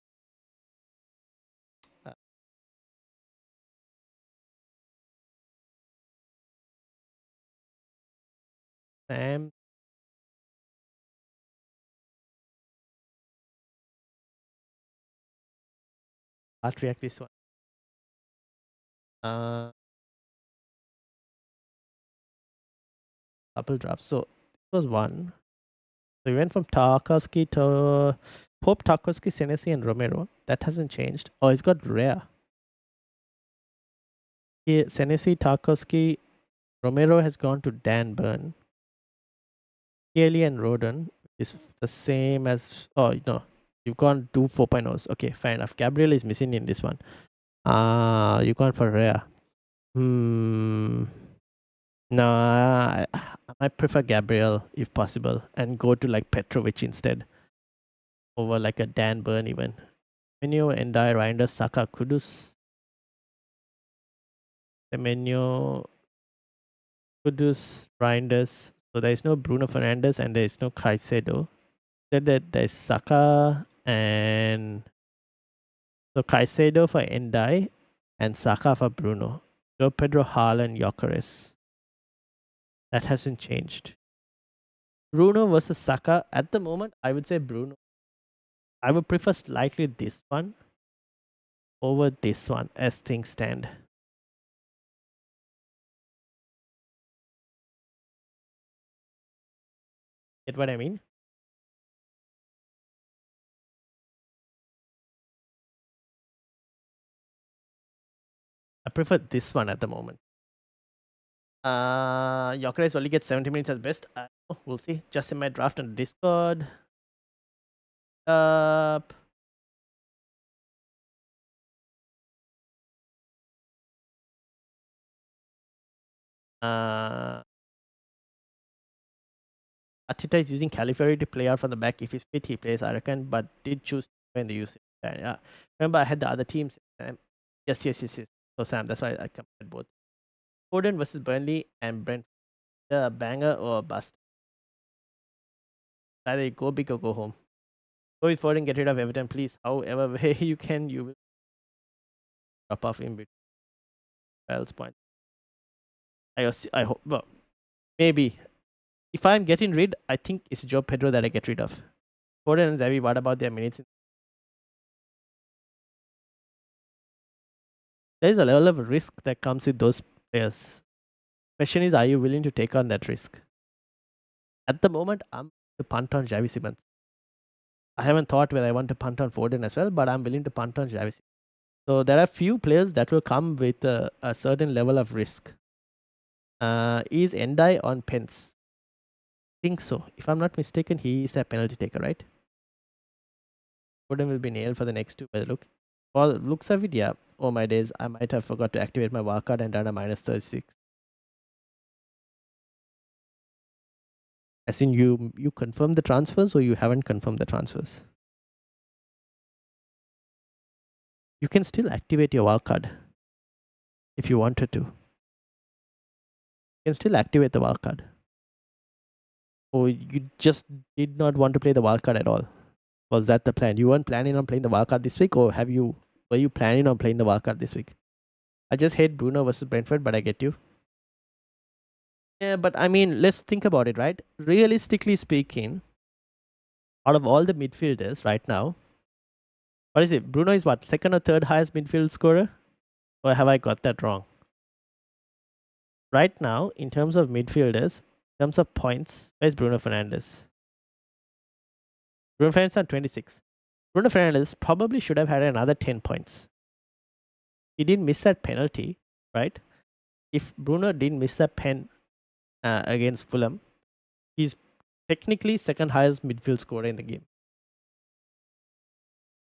Sam. I'll react this one. Double draft. So this was one. So we went from Tarkowski to Pope, Tarkowski, Senesi, and Romero. That hasn't changed. Oh, it's got rare. Here, Senesi, Tarkowski, Romero has gone to Dan Burn. Kelly and Roden is the same as. Oh no, you've gone 2 4.0s. Okay, fair enough. Gabriel is missing in this one. You've gone for rare. No, I might prefer Gabriel if possible and go to like Petrovic instead over like a Dan Burn even. Menu, Endai, Reinders, Saka, Kudus. Menu, Kudus, Reinders. So there is no Bruno Fernandes and there is no Caicedo. That there's Saka and so Caicedo for Endai and Saka for Bruno. Joe Pedro, Haaland, Gyökeres. That hasn't changed. Bruno versus Saka. At the moment, I would say Bruno. I would prefer slightly this one over this one as things stand. Get what I mean? I prefer this one at the moment. Gyökeres only gets 70 minutes at best. We'll see. Just in my draft on Discord. Atita is using Califari to play out from the back. If he's fit, he plays, I reckon, but did choose when they use it. Yeah. Remember, I had the other teams. Yes. So, Sam, that's why I compared both. Foden versus Burnley and Brent. A banger or a bust? Either you go big or go home. Go with Foden, get rid of Everton, please. However way you can, you will drop off in between. Else point. I hope. Well, maybe. If I'm getting rid, I think it's Joe Pedro that I get rid of. Foden and Xavi, what about their minutes? There is a level of risk that comes with those players. Question is, are you willing to take on that risk? At the moment, I'm to punt on Xavi Simons. I haven't thought whether I want to punt on Foden as well, but I'm willing to punt on Xavi Simons. So there are few players that will come with a certain level of risk. Is Endai on Pence? I think so. If I'm not mistaken, he is a penalty taker, right? Foden will be nailed for the next two by the look. Well, looks of it, yeah. Oh my days, I might have forgot to activate my wildcard and done a -36. As in you confirm the transfers or you haven't confirmed the transfers? You can still activate your wildcard if you wanted to. You can still activate the wildcard. Or you just did not want to play the wildcard at all? Was that the plan? You weren't planning on playing the wildcard this week, or were you planning on playing the wildcard this week? I just hate Bruno versus Brentford, but I get you. Yeah, but I mean, let's think about it, right? Realistically speaking, out of all the midfielders right now, what is it? Bruno is what, second or third highest midfield scorer? Or have I got that wrong? Right now, in terms of midfielders, in terms of points, where's Bruno Fernandes? Bruno Fernandes on 26. Bruno Fernandes probably should have had another 10 points. He didn't miss that penalty, right? If Bruno didn't miss that pen against Fulham, he's technically second highest midfield scorer in the game.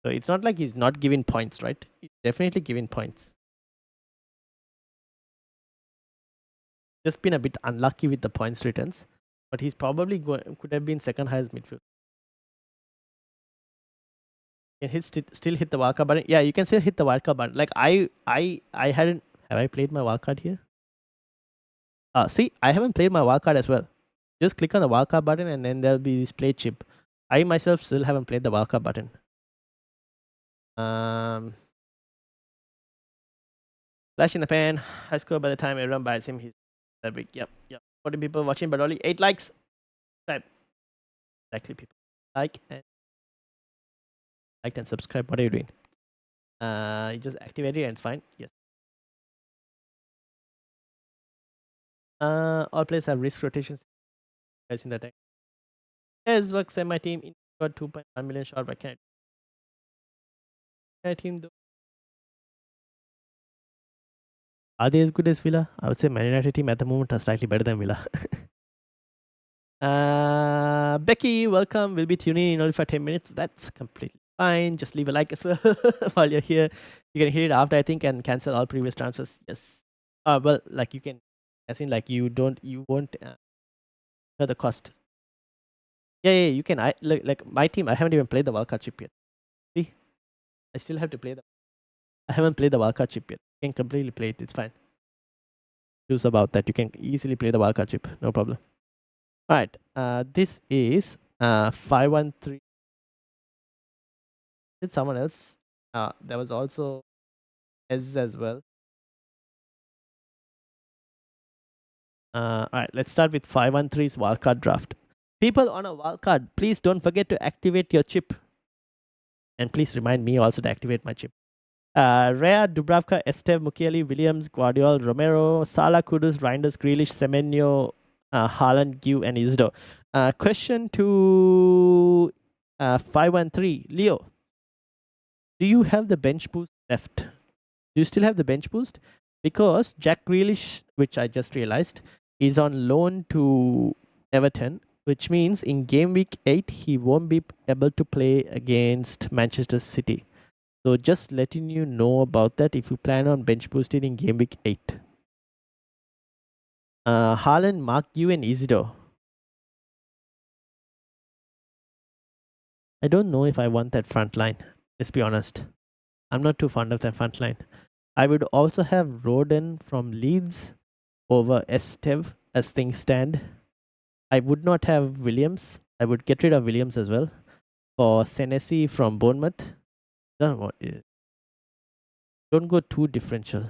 So it's not like he's not giving points, right? He's definitely giving points. Just been a bit unlucky with the points returns, but he's probably could have been second highest midfield. Can still hit the wildcard button? Yeah, you can still hit the wildcard button. Like I hadn't. Have I played my wildcard here? See, I haven't played my wildcard as well. Just click on the wildcard button and then there'll be this play chip. I myself still haven't played the wildcard button. Flash in the pan. High score by the time everyone buys him. He's that big. Yep. 40 people watching, but only 8 likes. Subscribe. Exactly, people. Like and subscribe. What are you doing? You just activate it and it's fine. Yes. All players have risk rotations. Guys in the deck. Yes, works in my team. Got 2.1 million short, but can't. My team though. Are they as good as Villa? I would say Man United team at the moment are slightly better than Villa. Becky, welcome. We'll be tuning in only for 10 minutes. That's completely fine. Just leave a like as well while you're here. You can hit it after, I think, and cancel all previous transfers. Yes. Well, like you can, as in like you won't incur the cost. Yeah, you can. Like my team, I haven't even played the wildcard chip yet. See, I still have to play I haven't played the wildcard chip yet. You can completely play it. It's fine. Choose about that. You can easily play the wildcard chip. No problem. All right. This is 513. Did someone else? There was also S as well. All right. Let's start with 513's wildcard draft. People on a wildcard, please don't forget to activate your chip. And please remind me also to activate my chip. Rea, Dubravka, Esteve, Mukiele, Williams, Guardiola, Romero, Salah, Kudus, Reinders, Grealish, Semenyo, Haaland, Gue, and Isidore. Question to 513. Leo, do you have the bench boost left? Do you still have the bench boost? Because Jack Grealish, which I just realized, is on loan to Everton, which means in game week 8, he won't be able to play against Manchester City. So just letting you know about that if you plan on bench boosting in game week 8. Haaland, Mark Gue, and Isidore. I don't know if I want that front line. Let's be honest. I'm not too fond of that front line. I would also have Roden from Leeds over Esteve as things stand. I would not have Williams. I would get rid of Williams as well. For Senesi from Bournemouth. Don't go too differential.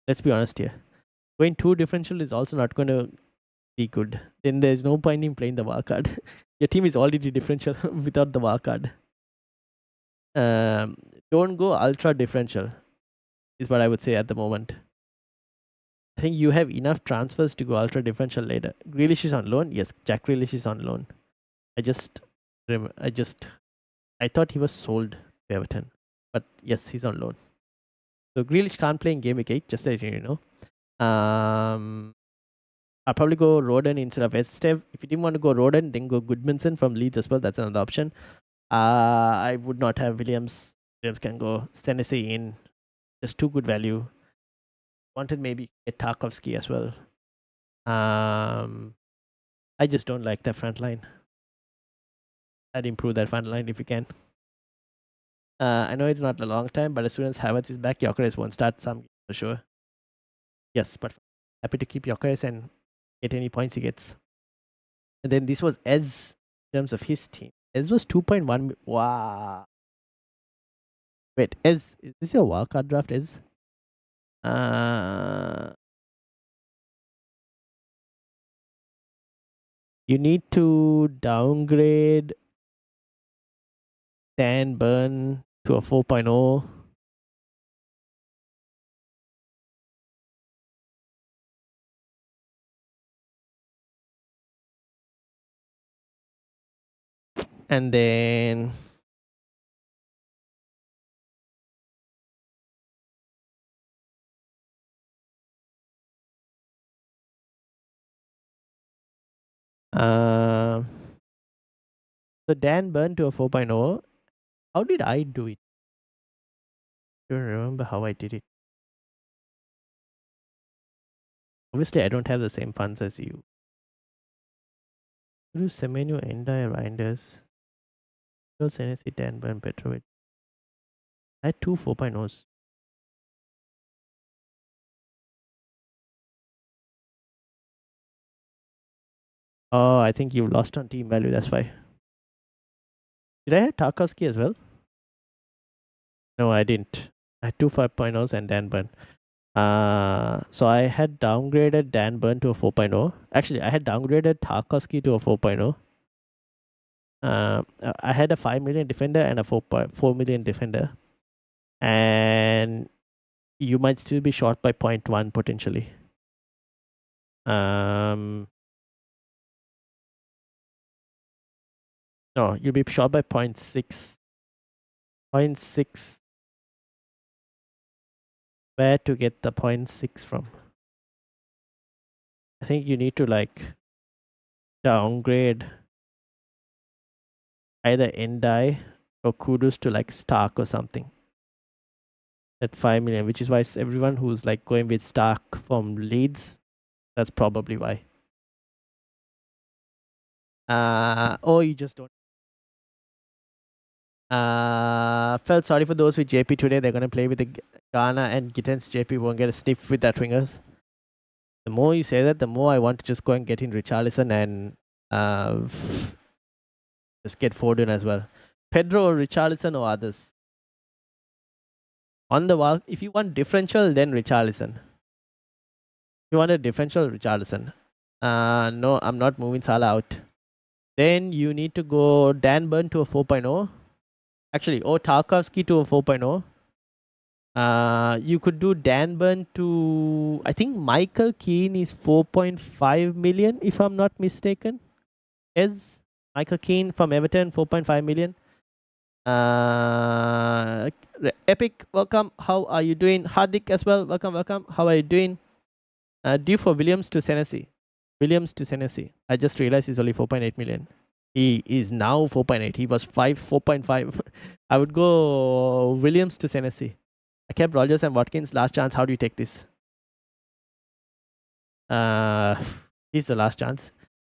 Let's be honest here. Going too differential is also not going to be good. Then there's no point in playing the wildcard. Your team is already differential without the wildcard. Don't go ultra differential is what I would say at the moment. I think you have enough transfers to go ultra differential later. Grealish is on loan. Yes, Jack Grealish is on loan. I thought he was sold to Everton, but yes, he's on loan. So Grealish can't play in game week 8. Just letting you know. I'll probably go Roden instead of Esteve. If you didn't want to go Roden, then go Goodmanson from Leeds as well. That's another option. I would not have Williams. Williams can go Senesi in Just too good value. Wanted maybe get Tarkovsky as well. I just don't like the front line. I'd improve that front line if you can. I know it's not a long time, but as soon as Havertz is back, Gyökeres won't start some for sure. Yes, but happy to keep Gyökeres and get any points he gets. And then this was Ez in terms of his team. Ez was 2.1. Wow. Wait, Ez, is this your wildcard draft, Ez? You need to downgrade Dan Burn to a 4.0. And then so Dan Burn to a 4.0. How did I do it? I don't remember how I did it. Obviously, I don't have the same funds as you. Do Semenyo, Endai, Reinders, Senesi, Dan Burn, Petrovic. I had two 4.0s. Oh, I think you lost on team value, that's why. Did I have Tarkovsky as well? No, I didn't. I had two 5.0s and Dan Burn. So I had downgraded Dan Burn to a 4.0. Actually, I had downgraded Tarkovsky to a 4.0. I had a 5 million defender and a 4 million defender. And you might still be short by 0.1 potentially. No, you'll be short by 0.6. 0.6. Where to get the 0.6 from? I think you need to like downgrade either Endai or Kudus to like Stark or something. At 5 million, which is why everyone who's like going with Stark from Leeds, that's probably why. Or you just don't. Felt sorry for those with JP today. They're gonna play with the Ghana and Gittens. JP won't get a sniff with that wingers. The more you say that, the more I want to just go and get in Richarlison and just get Foden as well. Pedro or Richarlison or others. On the wall, if you want differential, then Richarlison. If you want a differential, Richarlison. No, I'm not moving Salah out. Then you need to go Dan Burn to a 4.0. Actually, or Tarkovsky to a 4.0. You could do Dan Burn to, I think Michael Keane is 4.5 million, if I'm not mistaken. Is Michael Keane from Everton, 4.5 million. Epic, welcome. How are you doing? Hardik as well, welcome, welcome. How are you doing? Due for Williams to Senesi. Williams to Senesi. I just realized he's only 4.8 million. He is now 4.8. He was 4.5. I would go Williams to Senesi. I kept Rogers and Watkins. Last chance. How do you take this? He's the last chance.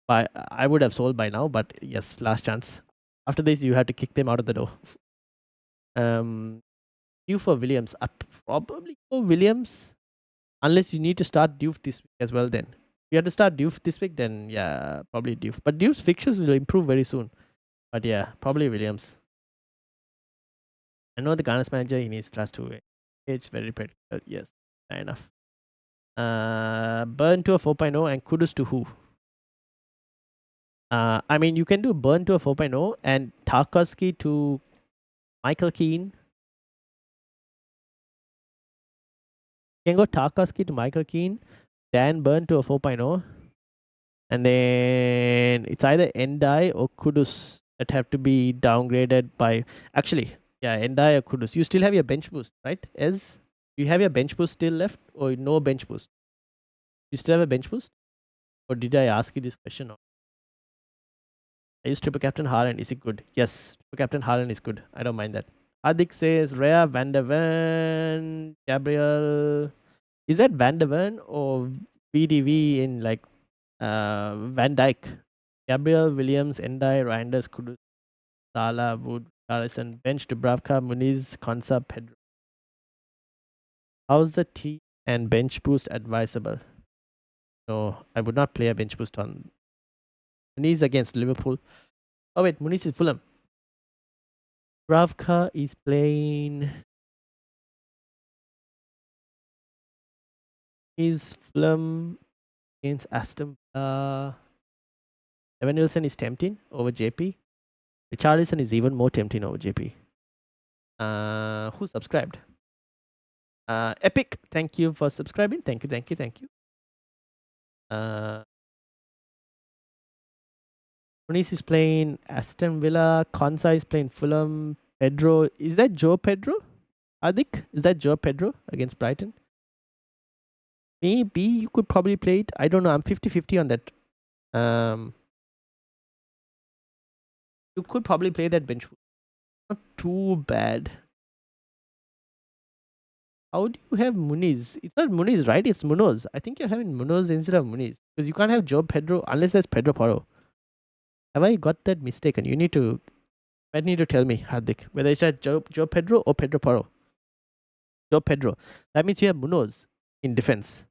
I would have sold by now, but yes, last chance. After this, you have to kick them out of the door. Due for Williams. I probably go Williams. Unless you need to start Diouf this week as well then. If you have to start Diouf this week, then yeah, probably Diouf. But Diouf's fixtures will improve very soon. But yeah, probably Williams. I know the Ghana's manager, he needs trust to age very practical. Yes, fair enough. Burn to a 4.0 and Kudus to who? I mean, you can do Burn to a 4.0 and Tarkovsky to Michael Keane. You can go Tarkovsky to Michael Keane, Dan Burn to a 4.0. And then it's either Endai or Kudus that have to be downgraded by. Actually, yeah, Endai or Kudus. You still have your bench boost, right? You have your bench boost still left or no bench boost? You still have a bench boost? Or did I ask you this question? I use triple captain Haaland. Is it good? Yes, triple captain Haaland is good. I don't mind that. Adik says Rhea, Van der Ven, Gabriel. Is that Van der Ven or VDV in like Van Dyke? Gabriel, Williams, Endai, Reinders, Kudus, Sala, Wood, Allison, Bench, Dubravka, Muniz, Konsa, Pedro. How's the T and bench boost advisable? No, I would not play a bench boost on Muniz against Liverpool. Oh wait, Muniz is Fulham. Dubravka is playing. Is Fulham against Aston Villa. Evan Nilsson is tempting over JP. Richarlison is even more tempting over JP. Who subscribed? Epic, thank you for subscribing. Thank you. Muniz is playing Aston Villa. Konsa is playing Fulham. Pedro, is that Joe Pedro? Adik, is that Joe Pedro against Brighton? Maybe you could probably play it. I don't know. I'm 50-50 on that. You could probably play that bench. Not too bad. How do you have Muniz? It's not Muniz, right? It's Munoz. I think you're having Munoz instead of Muniz. Because you can't have Joe Pedro unless there's Pedro Porro. Have I got that mistaken? You need to tell me, Hardik, whether it's Joe Pedro or Pedro Porro. Joe Pedro. That means you have Munoz in defense.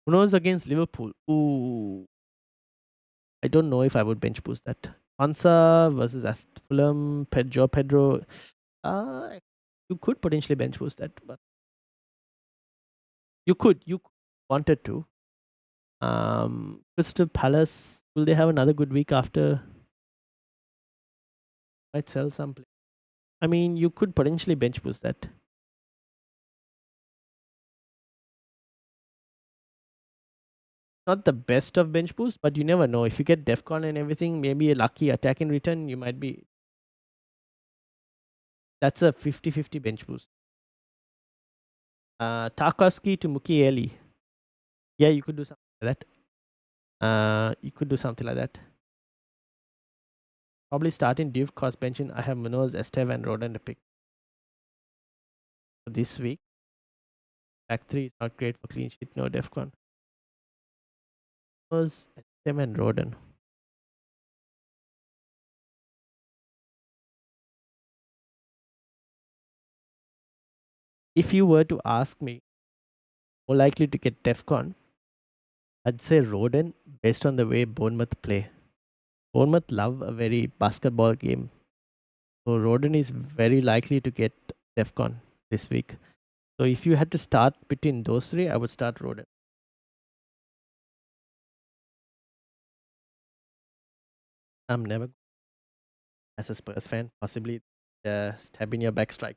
Munoz against Liverpool. Ooh. I don't know if I would bench boost that. Ansa versus Fulham, Joe Pedro. You could potentially bench boost that, but you wanted to. Crystal Palace, will they have another good week after? Might sell some play. I mean, you could potentially bench boost that. Not the best of bench boost, but you never know. If you get Defcon and everything, maybe a lucky attack in return, you might be. That's a 50-50 bench boost. Tarkowski to Mukiele. Yeah, you could do something like that. You could do something like that. Probably starting Duke, cost benching. I have Munoz, Esteve, and Roden to pick this week. Back 3 is not great for clean sheet. No Defcon. Munoz, Esteve, and Roden. If you were to ask me, more likely to get Defcon, I'd say Roden based on the way Bournemouth play. Bournemouth love a very basketball game. So Roden is very likely to get Defcon this week. So if you had to start between those three, I would start Roden. I'm never, as a Spurs fan, possibly stabbing your back strike.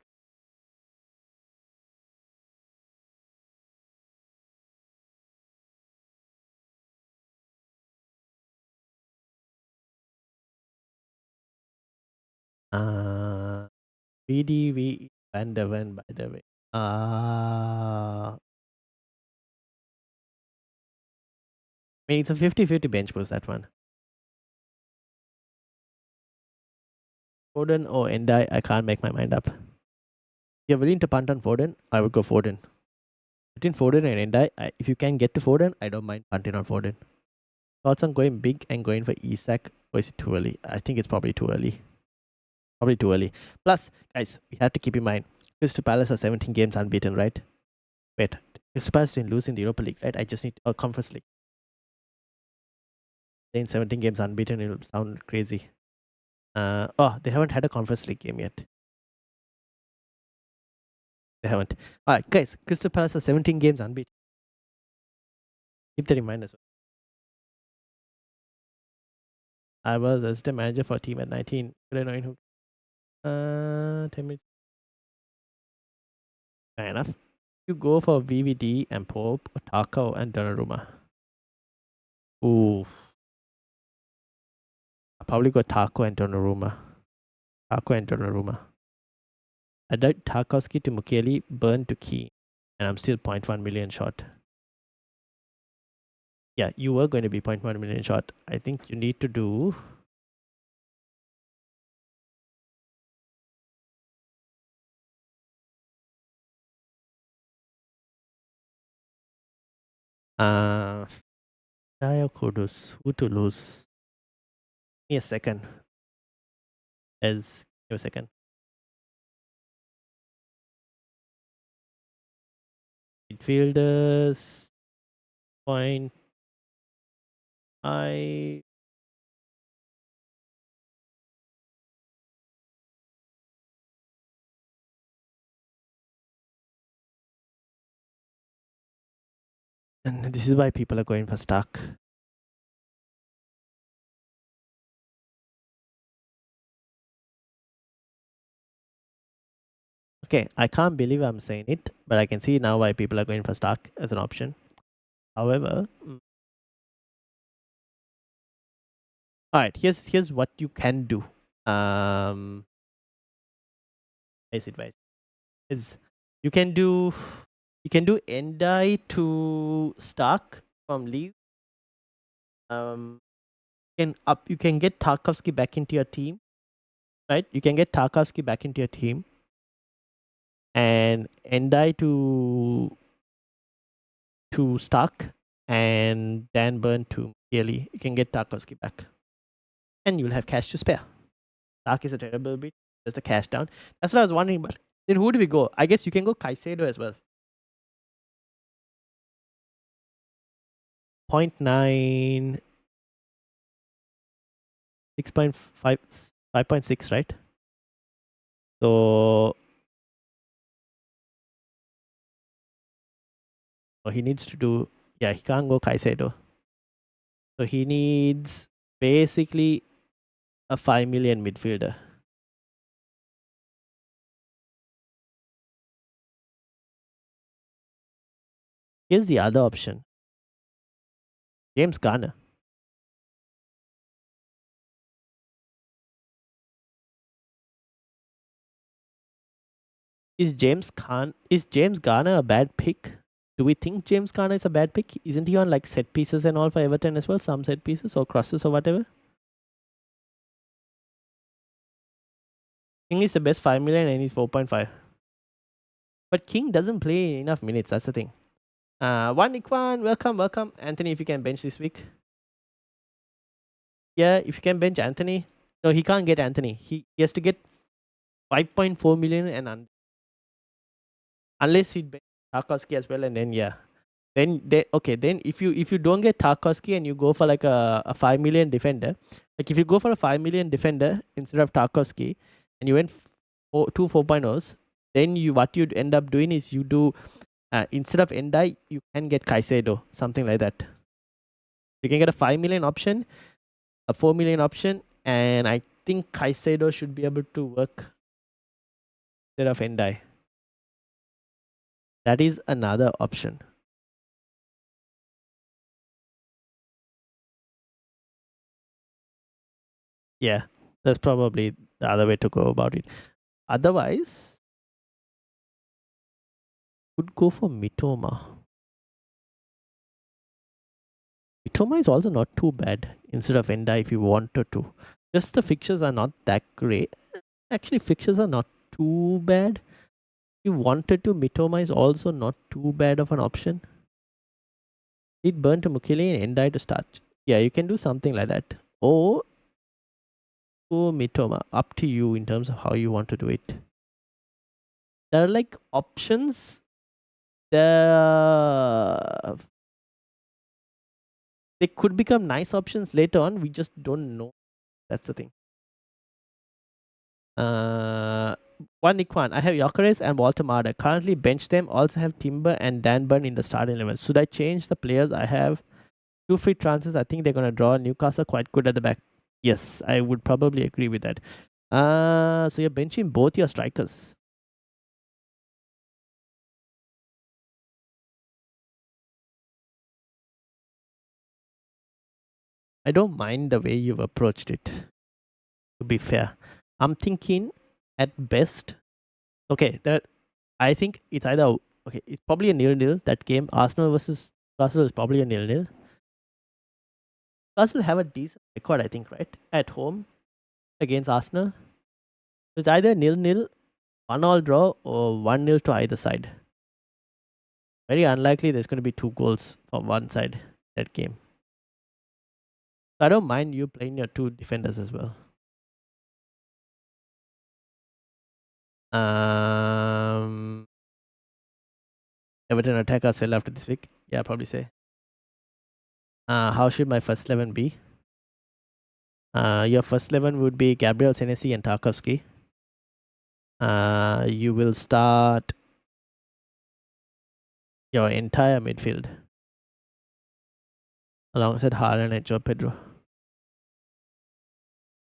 VDV Van der Ven, by the way. I mean, it's a 50-50 bench boost, that one. Foden or Endai, I can't make my mind up. If you're willing to punt on Foden, I would go Foden. Between Foden and Endai, if you can get to Foden, I don't mind punting on Foden. Thoughts on going big and going for Isak, or is it too early? I think it's probably too early. Probably too early. Plus, guys, we have to keep in mind, Crystal Palace are 17 games unbeaten, right? Wait, Crystal Palace didn't lose in the Europa League, right? I just need Conference League. Saying 17 games unbeaten, it'll sound crazy. They haven't had a Conference League game yet. They haven't. Alright, guys, Crystal Palace are 17 games unbeaten. Keep that in mind as well. I was assistant manager for a team at 19. Could I know who? 10 minutes. Fair enough. You go for VVD and Pope, Otako, and Donnarumma. Ooh. I'll probably go Taco and Donnarumma. I died Tarkowski to Mukiele, Burn to Key, and I'm still 0.1 million short. Yeah, you were going to be 0.1 million short. I think you need to do. Daya Kudus. Who to lose? Give me a second. Give a second. Midfielders. Point. I. And this is why people are going for Stark. Okay, I can't believe I'm saying it, but I can see now why people are going for Stark as an option. However, all right, here's what you can do. Is you can do Endai to Stark from Leeds. You can get Tarkovsky back into your team, right? You can get Tarkovsky back into your team, and Endai to Stark, and Dan Burn to Kelly. You can get Tarkovsky back, and you'll have cash to spare. Stark is a terrible bit. Just the cash down. That's what I was wondering. But then who do we go? I guess you can go Caicedo as well. 0.9, 6.5, 5.6, right? So he needs to do, yeah, he can't go Caicedo. So he needs basically a 5 million midfielder. Here's the other option. James Garner. Is James Garner a bad pick? Do we think James Garner is a bad pick? Isn't he on like set pieces and all for Everton as well? Some set pieces or crosses or whatever? King is the best 5 million and he's 4.5. But King doesn't play enough minutes. That's the thing. One Ikwan, welcome. Anthony, if you can bench this week. Yeah, if you can bench Anthony. No, he can't get Anthony. He has to get 5.4 million and unless he bench Tarkowski as well, and then yeah. Then if you don't get Tarkowski and you go for like a 5 million defender, like if you go for a 5 million defender instead of Tarkowski and you went 4.0s, then what you'd end up doing is you do instead of Endai, you can get Caicedo, something like that. You can get a 5 million option, a 4 million option, and I think Caicedo should be able to work instead of Endai. That is another option. Yeah, that's probably the other way to go about it. Otherwise, could go for Mitoma. Mitoma is also not too bad instead of Enda if you wanted to. Just the fixtures are not that great. Actually, fixtures are not too bad. If you wanted to, Mitoma is also not too bad of an option. It burn to Mukili and Endai to start. Yeah, you can do something like that. Or go Mitoma. Up to you in terms of how you want to do it. There are like options. They could become nice options later on. We just don't know. That's the thing. One Nikwan. I have Jokeres and Walter Marder. Currently bench them. Also have Timber and Dan Burn in the starting level. Should I change the players? I have 2 free transfers. I think they're gonna draw. Newcastle quite good at the back. Yes, I would probably agree with that. So you're benching both your strikers. I don't mind the way you've approached it. To be fair, I'm thinking at best. Okay, I think it's either it's probably a 0-0. That game, Arsenal versus Newcastle, is probably a 0-0. Newcastle have a decent record, I think, right? At home against Arsenal. It's either 0-0, 1-1 draw, or 1-0 to either side. Very unlikely there's going to be 2 goals from one side that game. I don't mind you playing your 2 defenders as well. Everton attack or sell after this week? Yeah, probably say. How should my first 11 be? Your first 11 would be Gabriel Senesi and Tarkovsky. You will start your entire midfield alongside Haaland and Joe Pedro.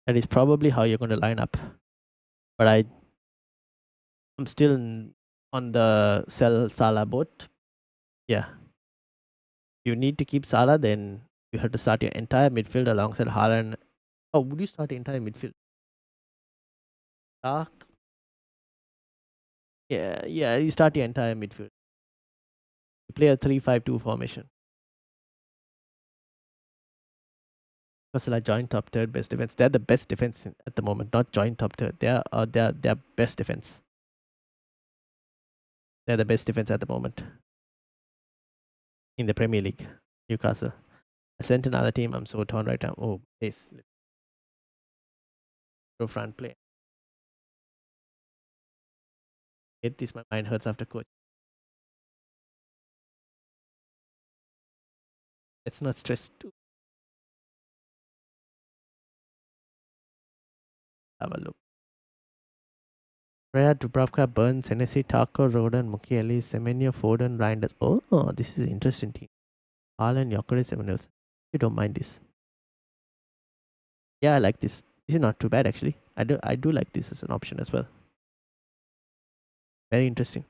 That is probably how you're going to line up. But I'm still on the sell Salah boat. Yeah. You need to keep Salah, then you have to start your entire midfield alongside Haaland. Oh, would you start the entire midfield? Dark. Yeah, you start your entire midfield. You play a 3-5-2 formation. Because like joint top third best defense. They're the best defense at the moment, not joint top third. They're best defense. They're the best defense at the moment in the Premier League. Newcastle. I sent another team. I'm so torn right now. Oh, this. Front play. Hate this. My mind hurts after coach. Let's not stress too. Have a look. Freya, Dubravka, Burns, Hennessy, Taco, Rodan, Mukiele, Semenyo, Foden, Reinders. Oh, this is an interesting team. Haaland, Gyökeres, everyone else. You don't mind this. Yeah, I like this. This is not too bad actually. I do like this as an option as well. Very interesting.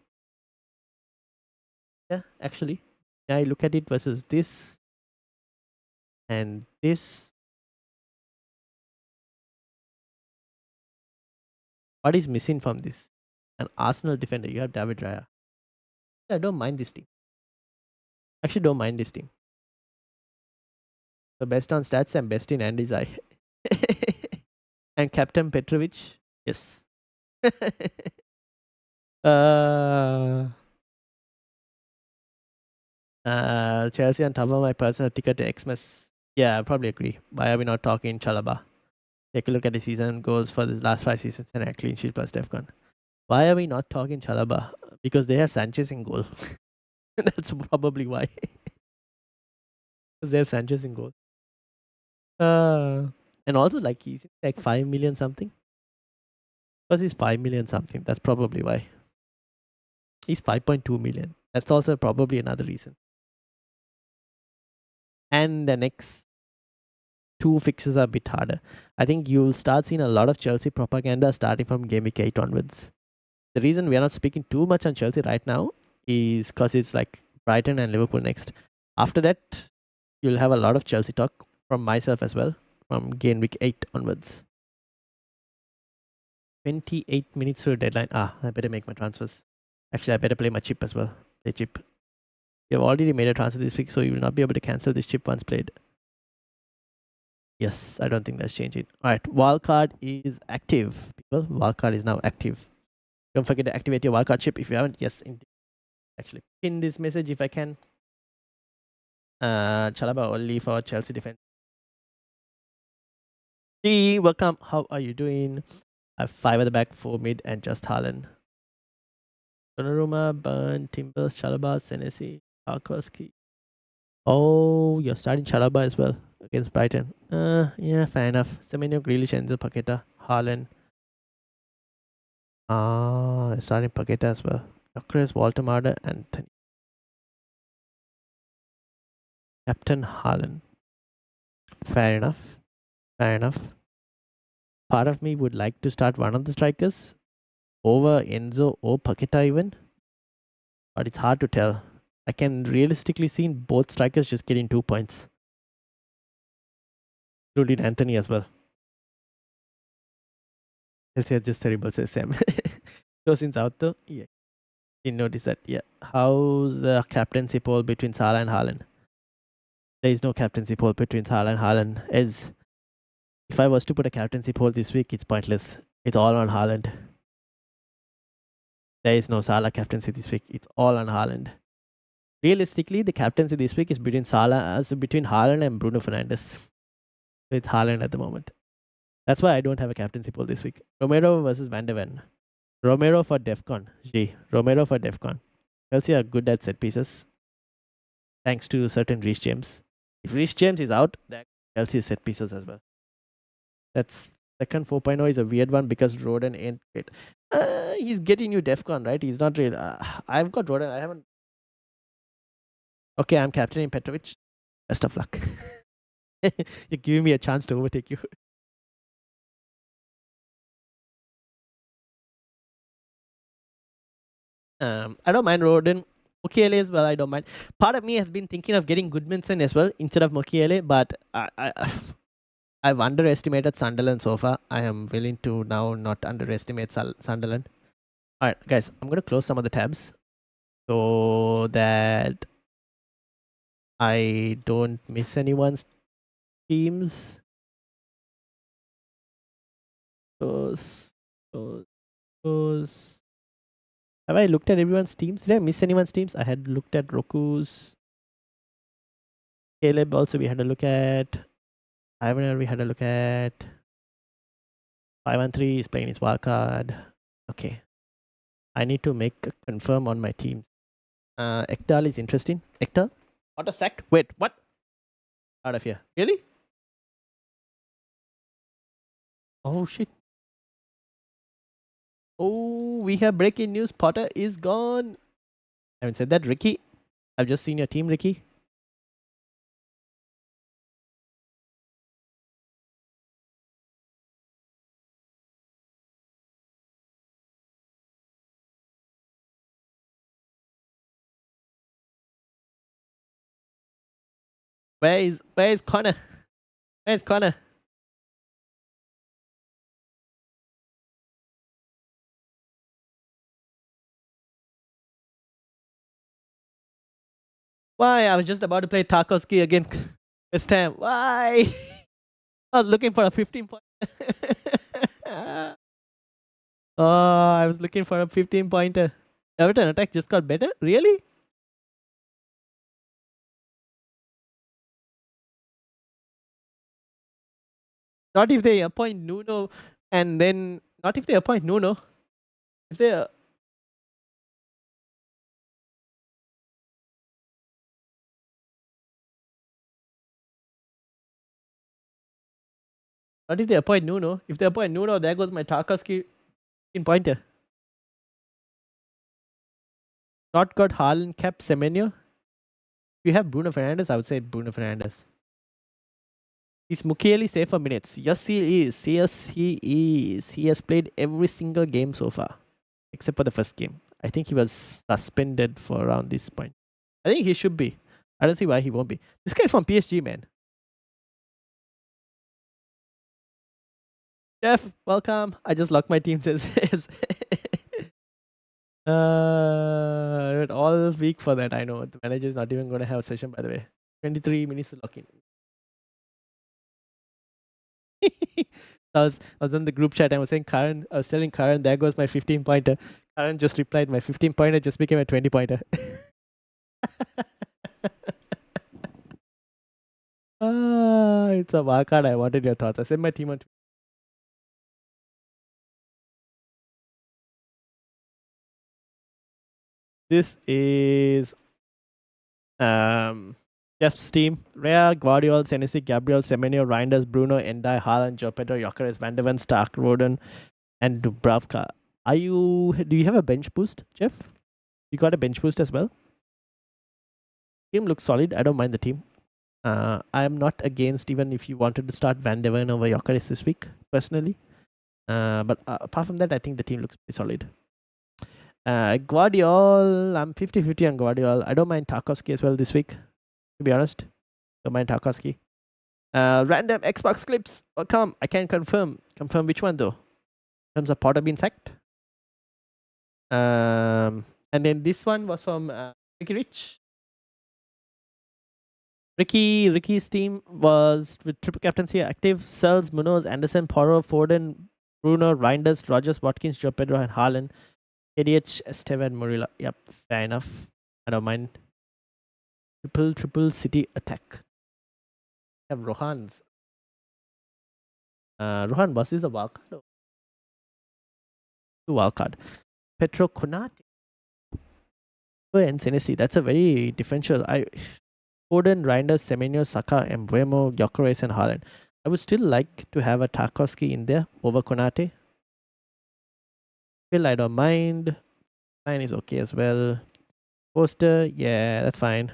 Yeah, actually. I look at it versus this and this. What is missing from this? An Arsenal defender. You have David Raya. I don't mind this team. Actually, don't mind this team. The best on stats and best in Andy's eye. And Captain Petrovic. Yes. Chelsea on top of my personal ticket to Xmas. Yeah, I probably agree. Why are we not talking Chalaba? Take a look at the season goals for the last 5 seasons and a clean sheet plus Defcon. Why are we not talking Chalaba? Because they have Sanchez in goal. That's probably why. Because they have Sanchez in goal. And also like he's like 5 million something. Because he's 5 million something. That's probably why. He's 5.2 million. That's also probably another reason. And the next 2 fixes are a bit harder. I think you'll start seeing a lot of Chelsea propaganda starting from Game Week 8 onwards. The reason we are not speaking too much on Chelsea right now is because it's like Brighton and Liverpool next. After that, you'll have a lot of Chelsea talk from myself as well, from Game Week 8 onwards. 28 minutes to the deadline. I better make my transfers. Actually, I better play my chip as well. Play chip. You have already made a transfer this week, so you will not be able to cancel this chip once played. Yes, I don't think that's changing. Alright, Wildcard is active. People, Wildcard is now active. Don't forget to activate your Wildcard chip if you haven't. Yes, indeed. Actually, pin this message if I can. Chalaba only for Chelsea defense. G, welcome. How are you doing? I have 5 at the back, 4 mid, and just Haaland. Donnarumma, Burn, Timbers, Chalaba, Senesi, Tarkowski. Oh, you're starting Chalaba as well against Brighton. Yeah, fair enough. Semenyo, Grealish, Enzo, Paqueta, Haaland. Starting Paqueta as well. Gyökeres, Walter Marder, Anthony. Captain Haaland. Fair enough. Fair enough. Part of me would like to start one of the strikers over Enzo or Paqueta even. But it's hard to tell. I can realistically see both strikers just getting 2 points. Including Anthony as well. They're just terrible, says Sam. Tosin's out though. Yeah. Didn't notice that. Yeah. How's the captaincy poll between Salah and Haaland? There is no captaincy poll between Salah and Haaland. As if I was to put a captaincy poll this week, it's pointless. It's all on Haaland. There is no Salah captaincy this week. It's all on Haaland. realistically, the captaincy this week is between between Haaland and Bruno Fernandes. With Haaland at the moment. That's why I don't have a captaincy poll this week. Romero versus Van de Ven. Romero for Defcon. G. Romero for Defcon. Chelsea are good at set pieces. Thanks to certain Reece James. If Reece James is out, then Chelsea is set pieces as well. That's second 4.0 is a weird one because Roden ain't great. He's getting you Defcon, right? He's not real. I've got Roden. I haven't. Okay, I'm captaining Petrovic. Best of luck. You're giving me a chance to overtake you. I don't mind Roden. Mukiele as well, I don't mind. Part of me has been thinking of getting Goodmanson as well instead of Mukiele, but I've underestimated Sunderland so far. I am willing to now not underestimate Sunderland. Alright, guys, I'm going to close some of the tabs so that I don't miss anyone's teams. Close. Have I looked at everyone's teams? Did I miss anyone's teams? I had looked at Roku's. Caleb also we had a look at. Ivan we had a look at. 5-3 is playing his wildcard. Okay. I need to make a confirm on my team. Ekdal is interesting. Ekdal? Auto sacked? Wait, what? Out of here. Really? Oh shit. Oh, we have breaking news. Potter is gone. I haven't said that. Ricky, I've just seen your team, Ricky. Where is Connor? Where's Connor? Why? I was just about to play Tarkowski against West Ham. Why? I was looking for a 15 point. Oh, I was looking for a 15 pointer. Everton attack just got better? Really? Not if they appoint Nuno and then not if they appoint Nuno. If they not if they appoint Nuno. If they appoint Nuno, there goes my Tarkowski in pointer. Not got Haaland, kept Semenyo. If you have Bruno Fernandes, I would say Bruno Fernandes. Is Mukiele safe for minutes? Yes, he is. Yes, he is. He has played every single game so far, except for the first game. I think he was suspended for around this point. I think he should be. I don't see why he won't be. This guy's from PSG, man. Jeff, welcome. I just locked my team. Says I went all week for that. I know the manager is not even going to have a session. By the way, 23 minutes to lock in. I was on the group chat and I was saying Karan. I was telling Karan, there goes my 15 pointer. Karan just replied, my 15 pointer just became a 20 pointer. It's a wildcard. I wanted your thoughts. I sent my team on. This is Jeff's team. Rea, Guardiola, Senesi, Gabriel, Semenyo, Reinders, Bruno, Endai, Haaland, Joe Pedro, Jokeres, Van de Ven, Stark, Roden, and Dubravka. Do you have a bench boost, Jeff? You got a bench boost as well? Team looks solid. I don't mind the team. I'm not against even if you wanted to start Van de Ven over Jokeres this week, personally. But apart from that, I think the team looks pretty solid. Guardiola, I'm 50-50 on Guardiola. I don't mind Tarkowski as well this week, to be honest. Don't mind Tarkowski. Random Xbox clips. Welcome. I can confirm. Confirm which one though? In terms of Potter being sacked. And then this one was from Ricky Rich. Ricky's team was with triple captaincy active. Searles, Munoz, Anderson, Porro, Foden, Bruno, Reinders, Rogers, Watkins, Joe Pedro, and Haaland. ADH, Estevan, Murila. Yep, fair enough. I don't mind. Triple city attack. Have Rohan's. Rohan versus a wildcard. Wildcard. Petro Konate. And Senesi. That's a very differential. Foden, Reinders, Semenyo, Saka, Mbeumo, Gyökeres, and Haaland. I would still like to have a Tarkowski in there over Konate. Still, I don't mind. Fine is okay as well. Poster, yeah, that's fine.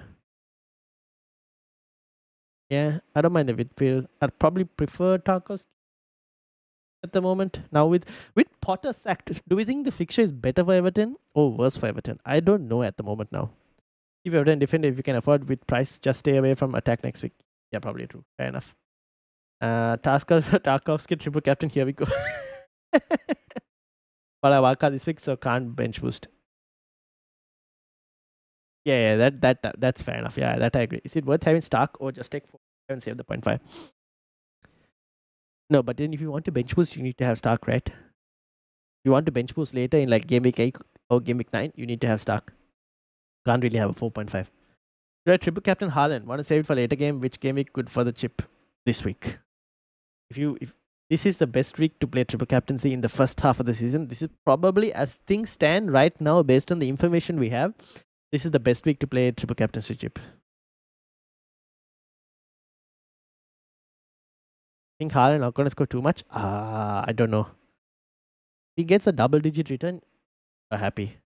Yeah, I don't mind the midfield. I'd probably prefer Tarkowski at the moment. Now with Potter sacked, do we think the fixture is better for Everton or worse for Everton? I don't know at the moment now. If Everton defend, if you can afford with price, just stay away from attack next week. Yeah, probably true. Fair enough. Tarkowski triple captain. Here we go. But I wildcard this week, so can't bench boost. Yeah, that's fair enough. Yeah, that I agree. Is it worth having Stark or just take 4 and save the 0.5? No, but then if you want to bench boost, you need to have Stark, right? If you want to bench boost later in like game week 8 or game week 9, you need to have Stark. Can't really have a 4.5. Right, triple captain Haaland. Want to save it for later game? Which game week good for the chip this week? If this is the best week to play triple captaincy in the first half of the season, this is probably, as things stand right now, based on the information we have, this is the best week to play triple captaincy chip. Think Haaland not going to score too much? I don't know. He gets a double-digit return. We're happy.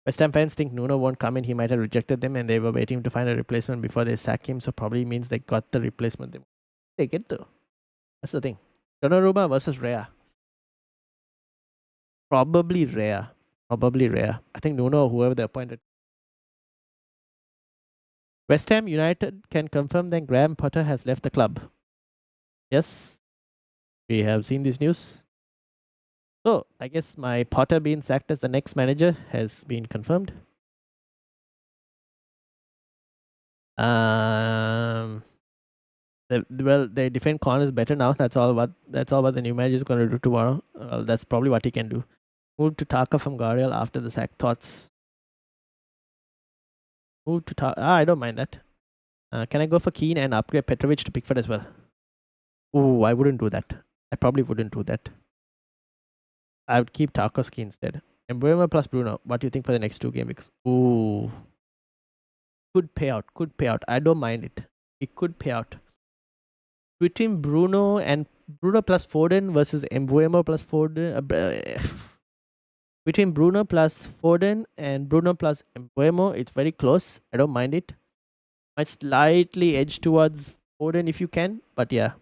West Ham fans think Nuno won't come in. He might have rejected them, and they were waiting to find a replacement before they sack him. So probably means they got the replacement they get though. That's the thing. Donnarumma versus Raya. Probably Raya. I think Nuno or whoever they appointed. West Ham United can confirm that Graham Potter has left the club. Yes, we have seen this news. So I guess my Potter being sacked as the next manager has been confirmed. They defend corners better now. That's all what the new manager is going to do tomorrow. That's probably what he can do. Move to Taka from Gariel after the sack. Thoughts? Move to Taka. I don't mind that. Can I go for Keane and upgrade Petrovic to Pickford as well? Ooh, I wouldn't do that. I probably wouldn't do that. I would keep Tarkowski instead. Mbeumo plus Bruno. What do you think for the next 2 game weeks? Ooh. Good payout. I don't mind it. It could pay out. Between Bruno plus Foden versus Mbeumo plus Foden. Between Bruno plus Foden and Bruno plus Mbeumo, it's very close. I don't mind it. Might slightly edge towards Foden if you can, but yeah.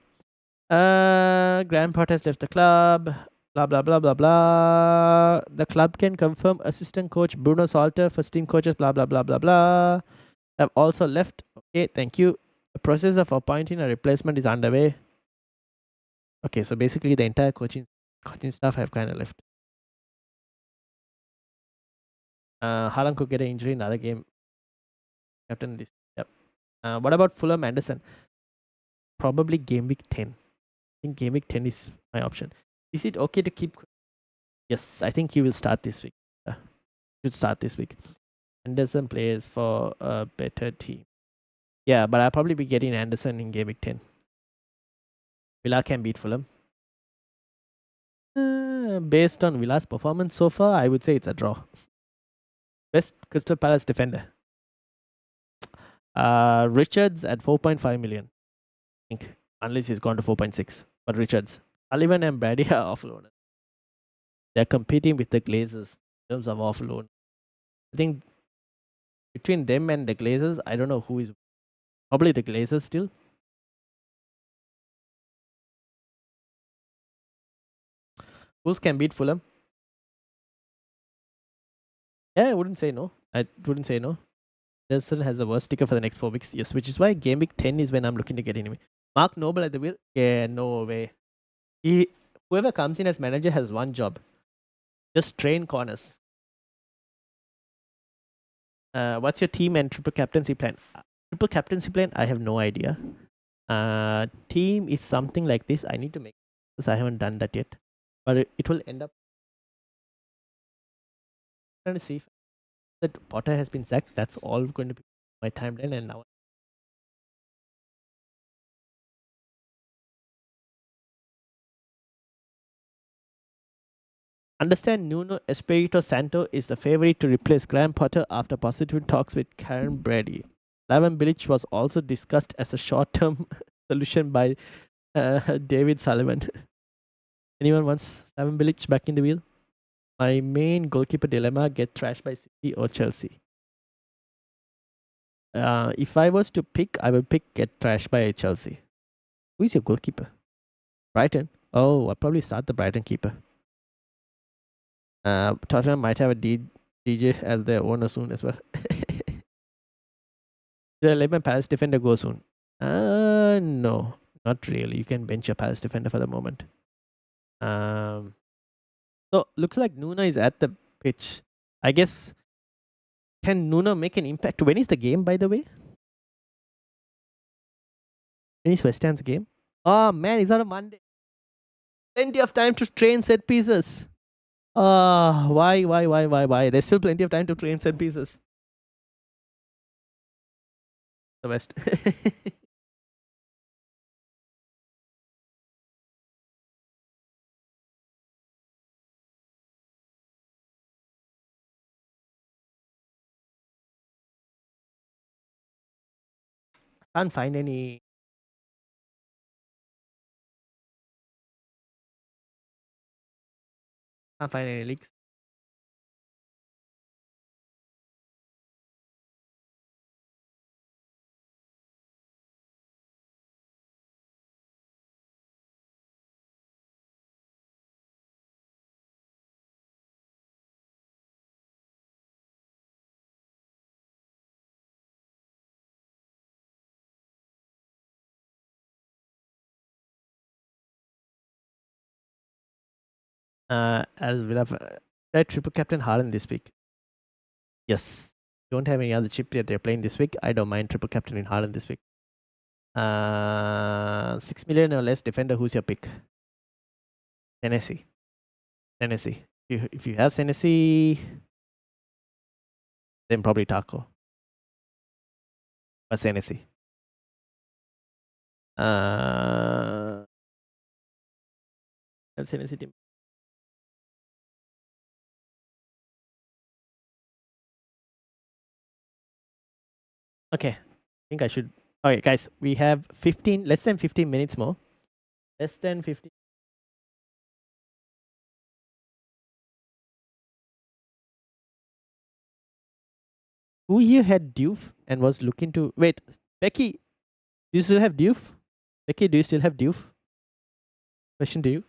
Graham Potter has left the club. Blah blah blah blah blah. The club can confirm assistant coach Bruno Salter, first team coaches. Blah blah blah blah blah. Have also left. Okay, thank you. The process of appointing a replacement is underway. Okay, so basically the entire coaching staff have kind of left. Haaland could get an injury in the other game. Captain this. Yep. What about Fulham Anderson? Probably game week 10. I think game week 10 is my option. Is it okay to keep? Yes, I think he will start this week. Should start this week. Anderson plays for a better team. Yeah, but I'll probably be getting Anderson in game week 10. Villa can beat Fulham. Based on Villa's performance so far, I would say it's a draw. Best Crystal Palace defender. Richards at 4.5 million. I think, unless he's gone to 4.6. But Richards. Sullivan and Brady are off loan. They're competing with the Glazers in terms of off loan. I think between them and the Glazers, I don't know who is. Probably the Glazers still. Wolves can beat Fulham. Yeah, I wouldn't say no. Anderson has the worst sticker for the next 4 weeks. Yes, which is why game week 10 is when I'm looking to get in. Mark Noble at the wheel? Yeah, no way. Whoever comes in as manager has one job. Just train corners. What's your team and triple captaincy plan? Triple captaincy plan, I have no idea. Team is something like this. I need to make because I haven't done that yet. But it will end up. I'm trying to see if that Potter has been sacked. That's all going to be my timeline and now. Understand Nuno Espirito Santo is the favorite to replace Graham Potter after positive talks with Karen Brady. Slaven Bilic was also discussed as a short-term solution by David Sullivan. Anyone wants Slaven Bilic back in the wheel? My main goalkeeper dilemma: get trashed by City or Chelsea. If I was to pick, I would pick get trashed by Chelsea. Who is your goalkeeper? Brighton. Oh, I'll probably start the Brighton keeper. Tottenham might have a DJ as their owner soon as well. Should I let my Palace defender go soon? No, not really. You can bench your Palace defender for the moment. So looks like Nuno is at the pitch. I guess, can Nuno make an impact? When is the game, by the way? When is West Ham's game? Oh man, it's on a Monday. Plenty of time to train set pieces. Why? There's still plenty of time to train set pieces. The West. Can't find any. Can't find any leaks. As Villa, that triple captain Haaland this week. Yes. Don't have any other chip that they're playing this week. I don't mind triple captain in Haaland this week. 6 million or less defender. Who's your pick? Tennessee. If you have Tennessee, then probably Taco. But Tennessee. Tennessee team. Okay. I think I should. Okay, guys, we have less than 15 minutes more. Less than 15. Who here had Diouf and was looking to wait? Becky, do you still have Diouf? Becky, do you still have Diouf? Question to you.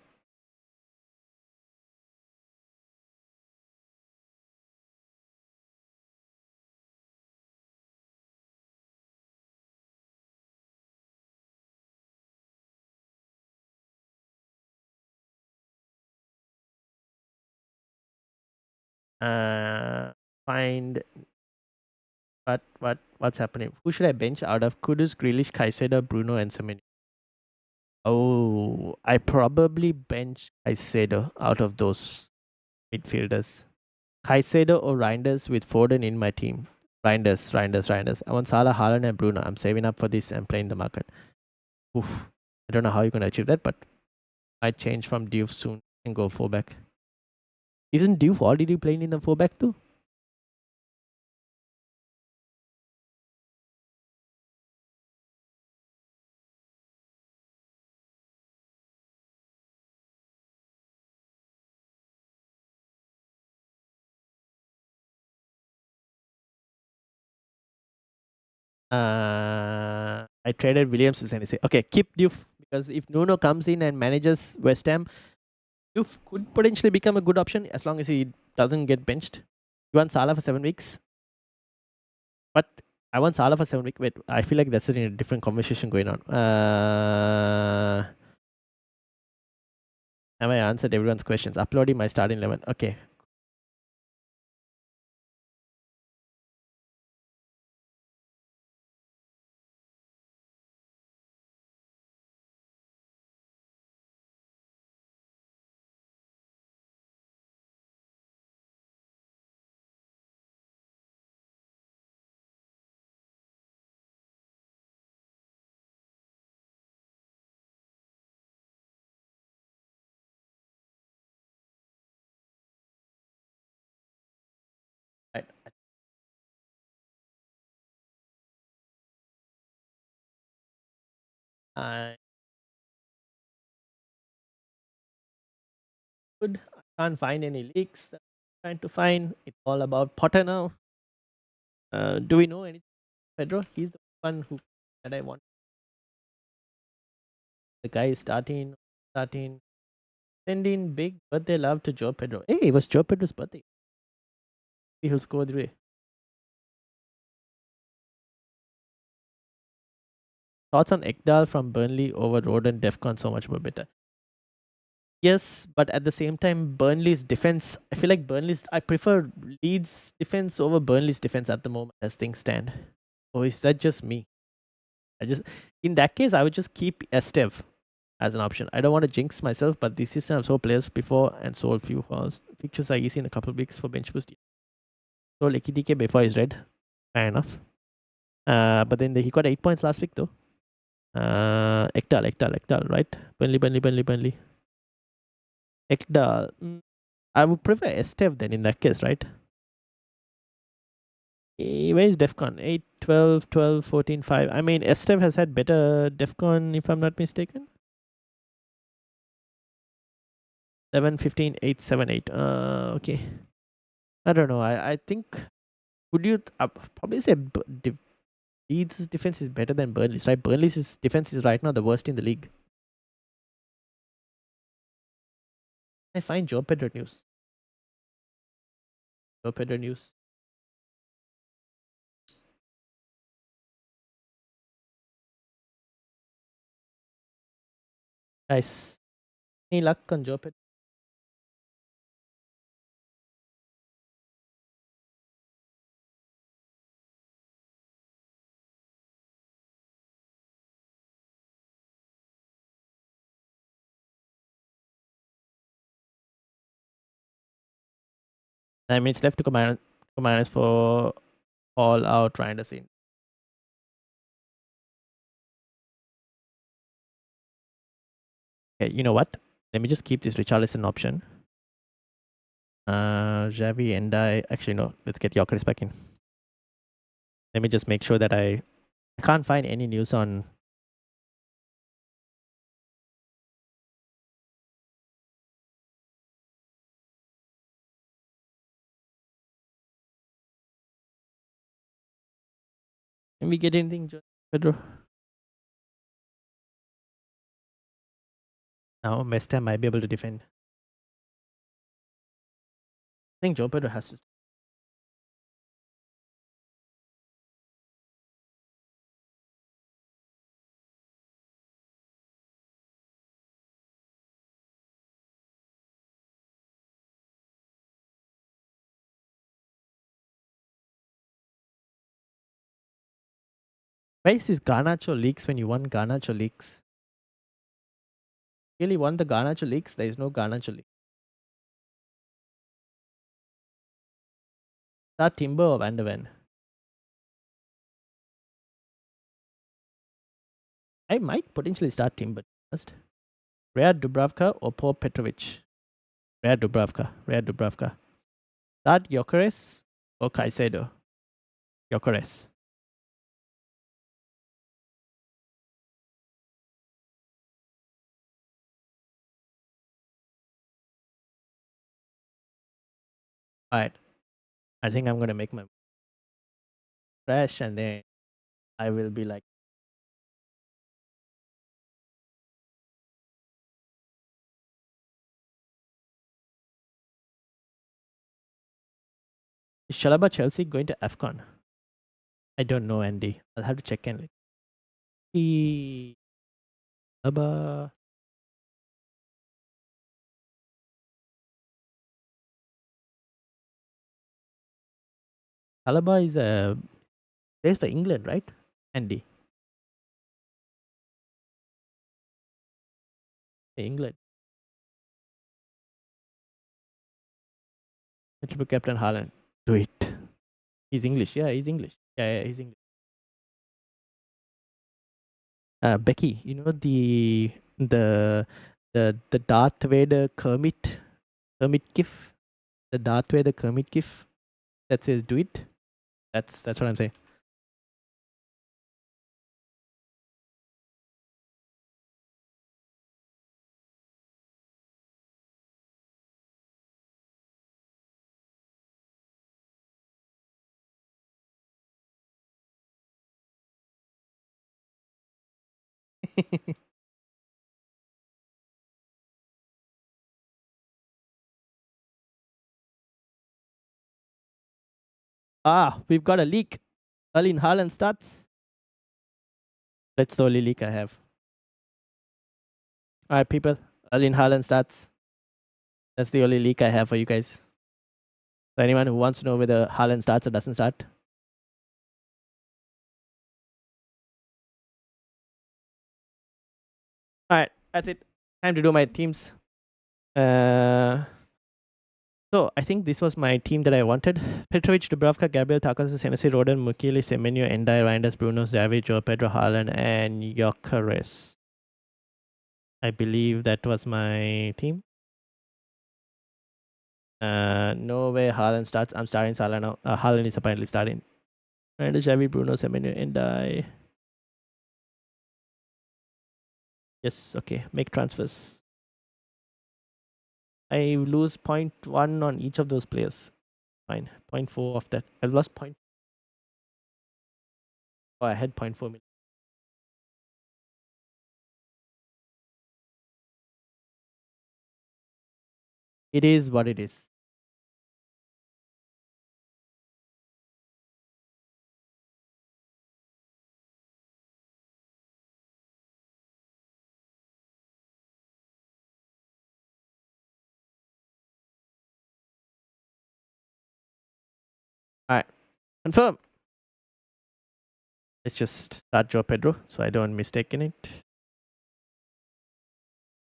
Find what's happening? Who should I bench out of Kudus, Grealish, Caicedo, Bruno, and Semenyo? Oh, I probably bench Caicedo out of those midfielders. Caicedo or Reinders with Foden in my team. Reinders. I want Salah, Haaland, and Bruno. I'm saving up for this and playing the market. Oof. I don't know how you're gonna achieve that, but I change from Diouf soon and go fullback. Isn't Diouf already playing in the fullback too? I traded Williams to Senesi. Okay, keep Diouf because if Nuno comes in and manages West Ham, Diouf could potentially become a good option as long as he doesn't get benched. You want Salah for 7 weeks? But I want Salah for 7 weeks. Wait, I feel like that's a different conversation going on. Have I answered everyone's questions? Uploading my starting 11. Okay. I good. I can't find any leaks that I'm trying to find. It's all about Potter now. Do we know anything? Pedro, he's the one who that I want. The guy is starting, sending big birthday love to Joe Pedro. Hey, it was Joe Pedro's birthday. He'll score the way. Thoughts on Ekdal from Burnley over Roden Defcon so much more better. Yes, but at the same time, Burnley's defense. I feel like I prefer Leeds' defense over Burnley's defense at the moment as things stand. Or is that just me? In that case, I would just keep Estev as an option. I don't want to jinx myself, but this season I've sold players before and sold few fixtures are easy in a couple of weeks for bench boost. Sold Ekitike before he's red. Fair enough. But then he got 8 points last week though. Ekdal, right? Burnley. Ekdal. I would prefer Estev then in that case, right? Where is Defcon? 8, 12, 12, 14, 5. I mean, Estev has had better Defcon if I'm not mistaken. 7, 15, 8, 7, 8. Okay. I don't know. I think, would you probably say Leeds' defense is better than Burnley's, right? Burnley's defense is right now the worst in the league. I find Joe Pedro news. Joe Pedro news. Guys, any luck on Joe Pedro? I mean, it's left to commanders for all out trying to see. Okay, you know what? Let me just keep this Richarlison option. Xavi and actually no, let's get Gyökeres back in. Let me just make sure that I can't find any news on. Can we get anything, Pedro? Now, West Ham might be able to defend. I think Joe Pedro has to. Where is this Garnacho leaks when you won Garnacho leaks? Really won the Garnacho leaks? There is no Garnacho leak. Start Timber or Van der Ven? I might potentially start Timber first. Rhea Dubravka or Paul Petrovic? Rhea Dubravka. Start Gyökeres or Caicedo? Gyökeres. Alright. I think I'm gonna make my crash and then I will be like, is Chalobah Chelsea going to AFCON? I don't know, Andy. I'll have to check in. Chalobah. Chalobah is a plays for England, right? Andy. England. Triple captain Haaland. Do it. He's English. Yeah, he's English. Yeah, he's English. Becky, you know the Darth Vader Kermit gif, the Darth Vader Kermit gif that says "Do it." That's what I'm saying. We've got a leak. Erling Haaland starts. That's the only leak I have. All right, people. Erling Haaland starts. That's the only leak I have for you guys. So anyone who wants to know whether Haaland starts or doesn't start. All right, that's it. Time to do my teams. So I think this was my team that I wanted. Petrovic, Dubravka, Gabriel, Takasu, Senesi, Roden, Mukili, Semenyo, Endai, Reinders, Bruno, Xavi, Joe Pedro, Haaland, and Gyökeres. I believe that was my team. No way Haaland starts. I'm starting Salah now. Haaland is apparently starting. Reinders, Xavi, Bruno, Semenyo, Endai. Yes, okay. Make transfers. I lose 0.1 on each of those players. Fine. 0.4 of that. I lost point. Oh, I had 0.4 million. It is what it is. Alright. Confirm. Let's just start Joe Pedro so I don't mistake in it.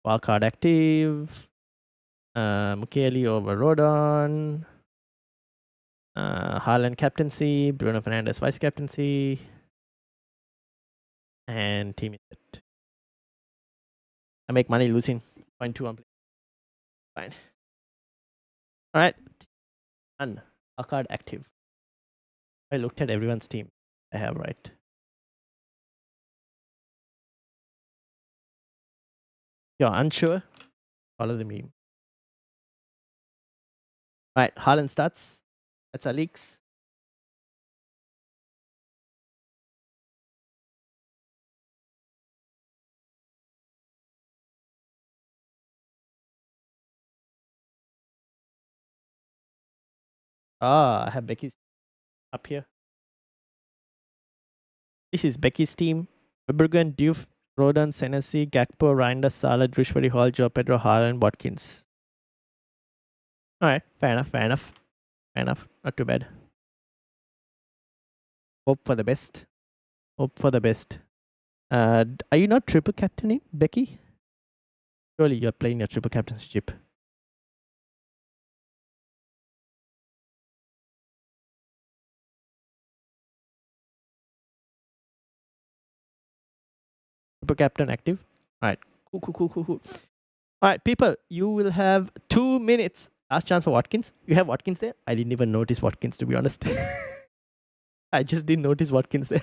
Wildcard active. Mukeli over Rodon. Haaland captaincy. Bruno Fernandes vice captaincy. And team is set. I make money losing 0.2 on play. Fine. Alright. Done. Wildcard active. I looked at everyone's team. I have right. You're unsure? Follow the meme. Alright, Haaland starts. That's our leaks. I have Becky's up here. This is Becky's team. Verbruggen, Diouf, Rodon, Senesi, Gakpo, Reinders, Salah, Drishwari, Hall, Joe Pedro, Haaland, Watkins. Alright, fair enough. Not too bad. Hope for the best. Are you not triple captaining, Becky? Surely you're playing your triple captainship. Triple captain active. Alright, cool. Alright, people, you will have 2 minutes. Last chance for Watkins. You have Watkins there? I didn't even notice Watkins, to be honest. I just didn't notice Watkins there.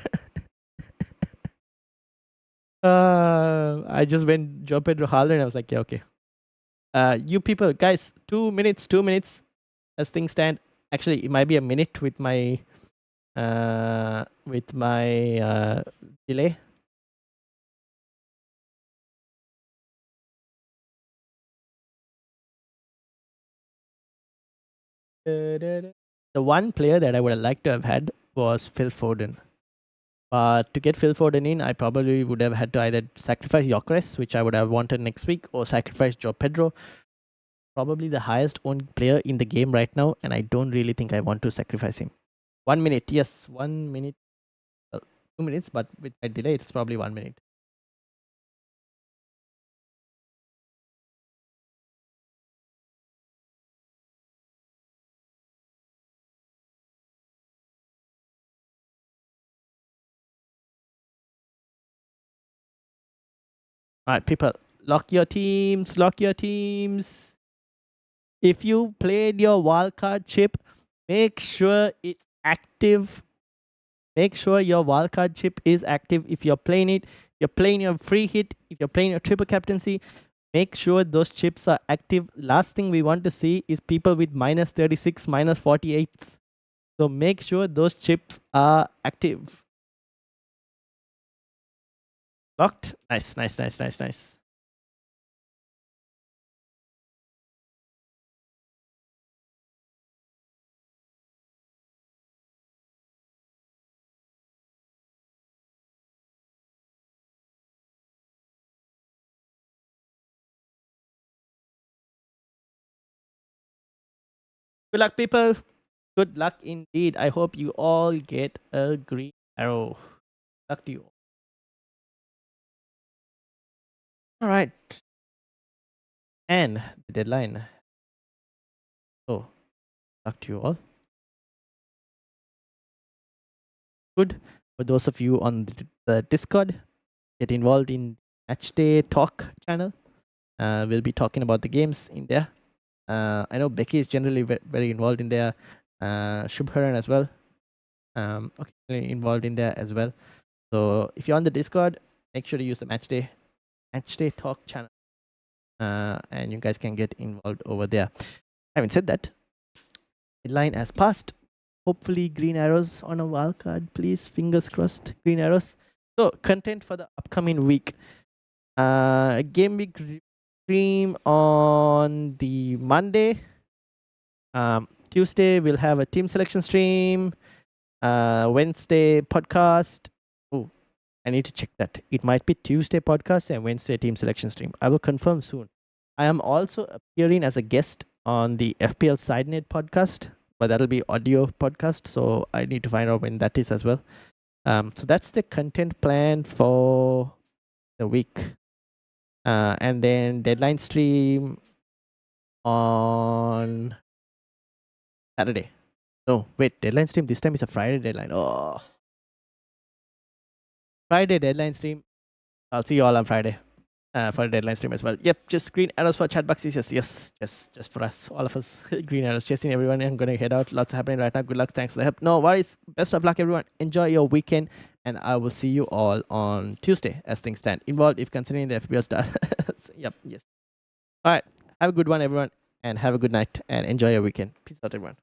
I just went Joe Pedro Haaland. I was like, yeah, okay. You people, guys, 2 minutes as things stand. Actually, it might be a minute with my delay. The one player that I would have liked to have had was Phil Foden. But to get Phil Foden in, I probably would have had to either sacrifice Gyökeres, which I would have wanted next week, or sacrifice Joe Pedro. Probably the highest owned player in the game right now, and I don't really think I want to sacrifice him. 1 minute, yes, 1 minute. 2 minutes, but with my delay, it's probably 1 minute. Alright, people, lock your teams. If you played your wildcard chip, make sure it's active. Make sure your wildcard chip is active. If you're playing it, you're playing your free hit, if you're playing your triple captaincy, make sure those chips are active. Last thing we want to see is people with minus 36, minus 48. So make sure those chips are active. Locked. Nice, nice, nice, nice, nice. Good luck, people. Good luck indeed. I hope you all get a green arrow. Luck to you. All right. And the deadline. So, luck to you all. Good. For those of you on the Discord, get involved in Match Day Talk channel. We'll be talking about the games in there. I know Becky is generally very involved in there. Shubharan as well. Okay, involved in there as well. So if you're on the Discord, make sure to use the Match Day Talk channel, and you guys can get involved over there. Having said that, deadline has passed. Hopefully, green arrows on a wildcard, please. Fingers crossed, green arrows. So content for the upcoming week. Game week stream on the Monday. Tuesday we'll have a team selection stream. Wednesday podcast. Oh, I need to check that. It might be Tuesday podcast and Wednesday team selection stream. I will confirm soon. I am also appearing as a guest on the FPL Sidenet podcast, but that'll be audio podcast. So I need to find out when that is as well. So that's the content plan for the week. And then deadline stream on Saturday. No, wait, deadline stream this time is a Friday deadline. Oh, Friday deadline stream. I'll see you all on Friday for the deadline stream as well. Yep, just green arrows for Chatbox users. Yes, just for us, all of us. Green arrows chasing everyone. I'm gonna head out. Lots happening right now. Good luck. Thanks for the help. No worries. Best of luck, everyone. Enjoy your weekend, and I will see you all on Tuesday as things stand. Involved if considering the FPL start. Yep. Yes. All right. Have a good one, everyone, and have a good night and enjoy your weekend. Peace out, everyone.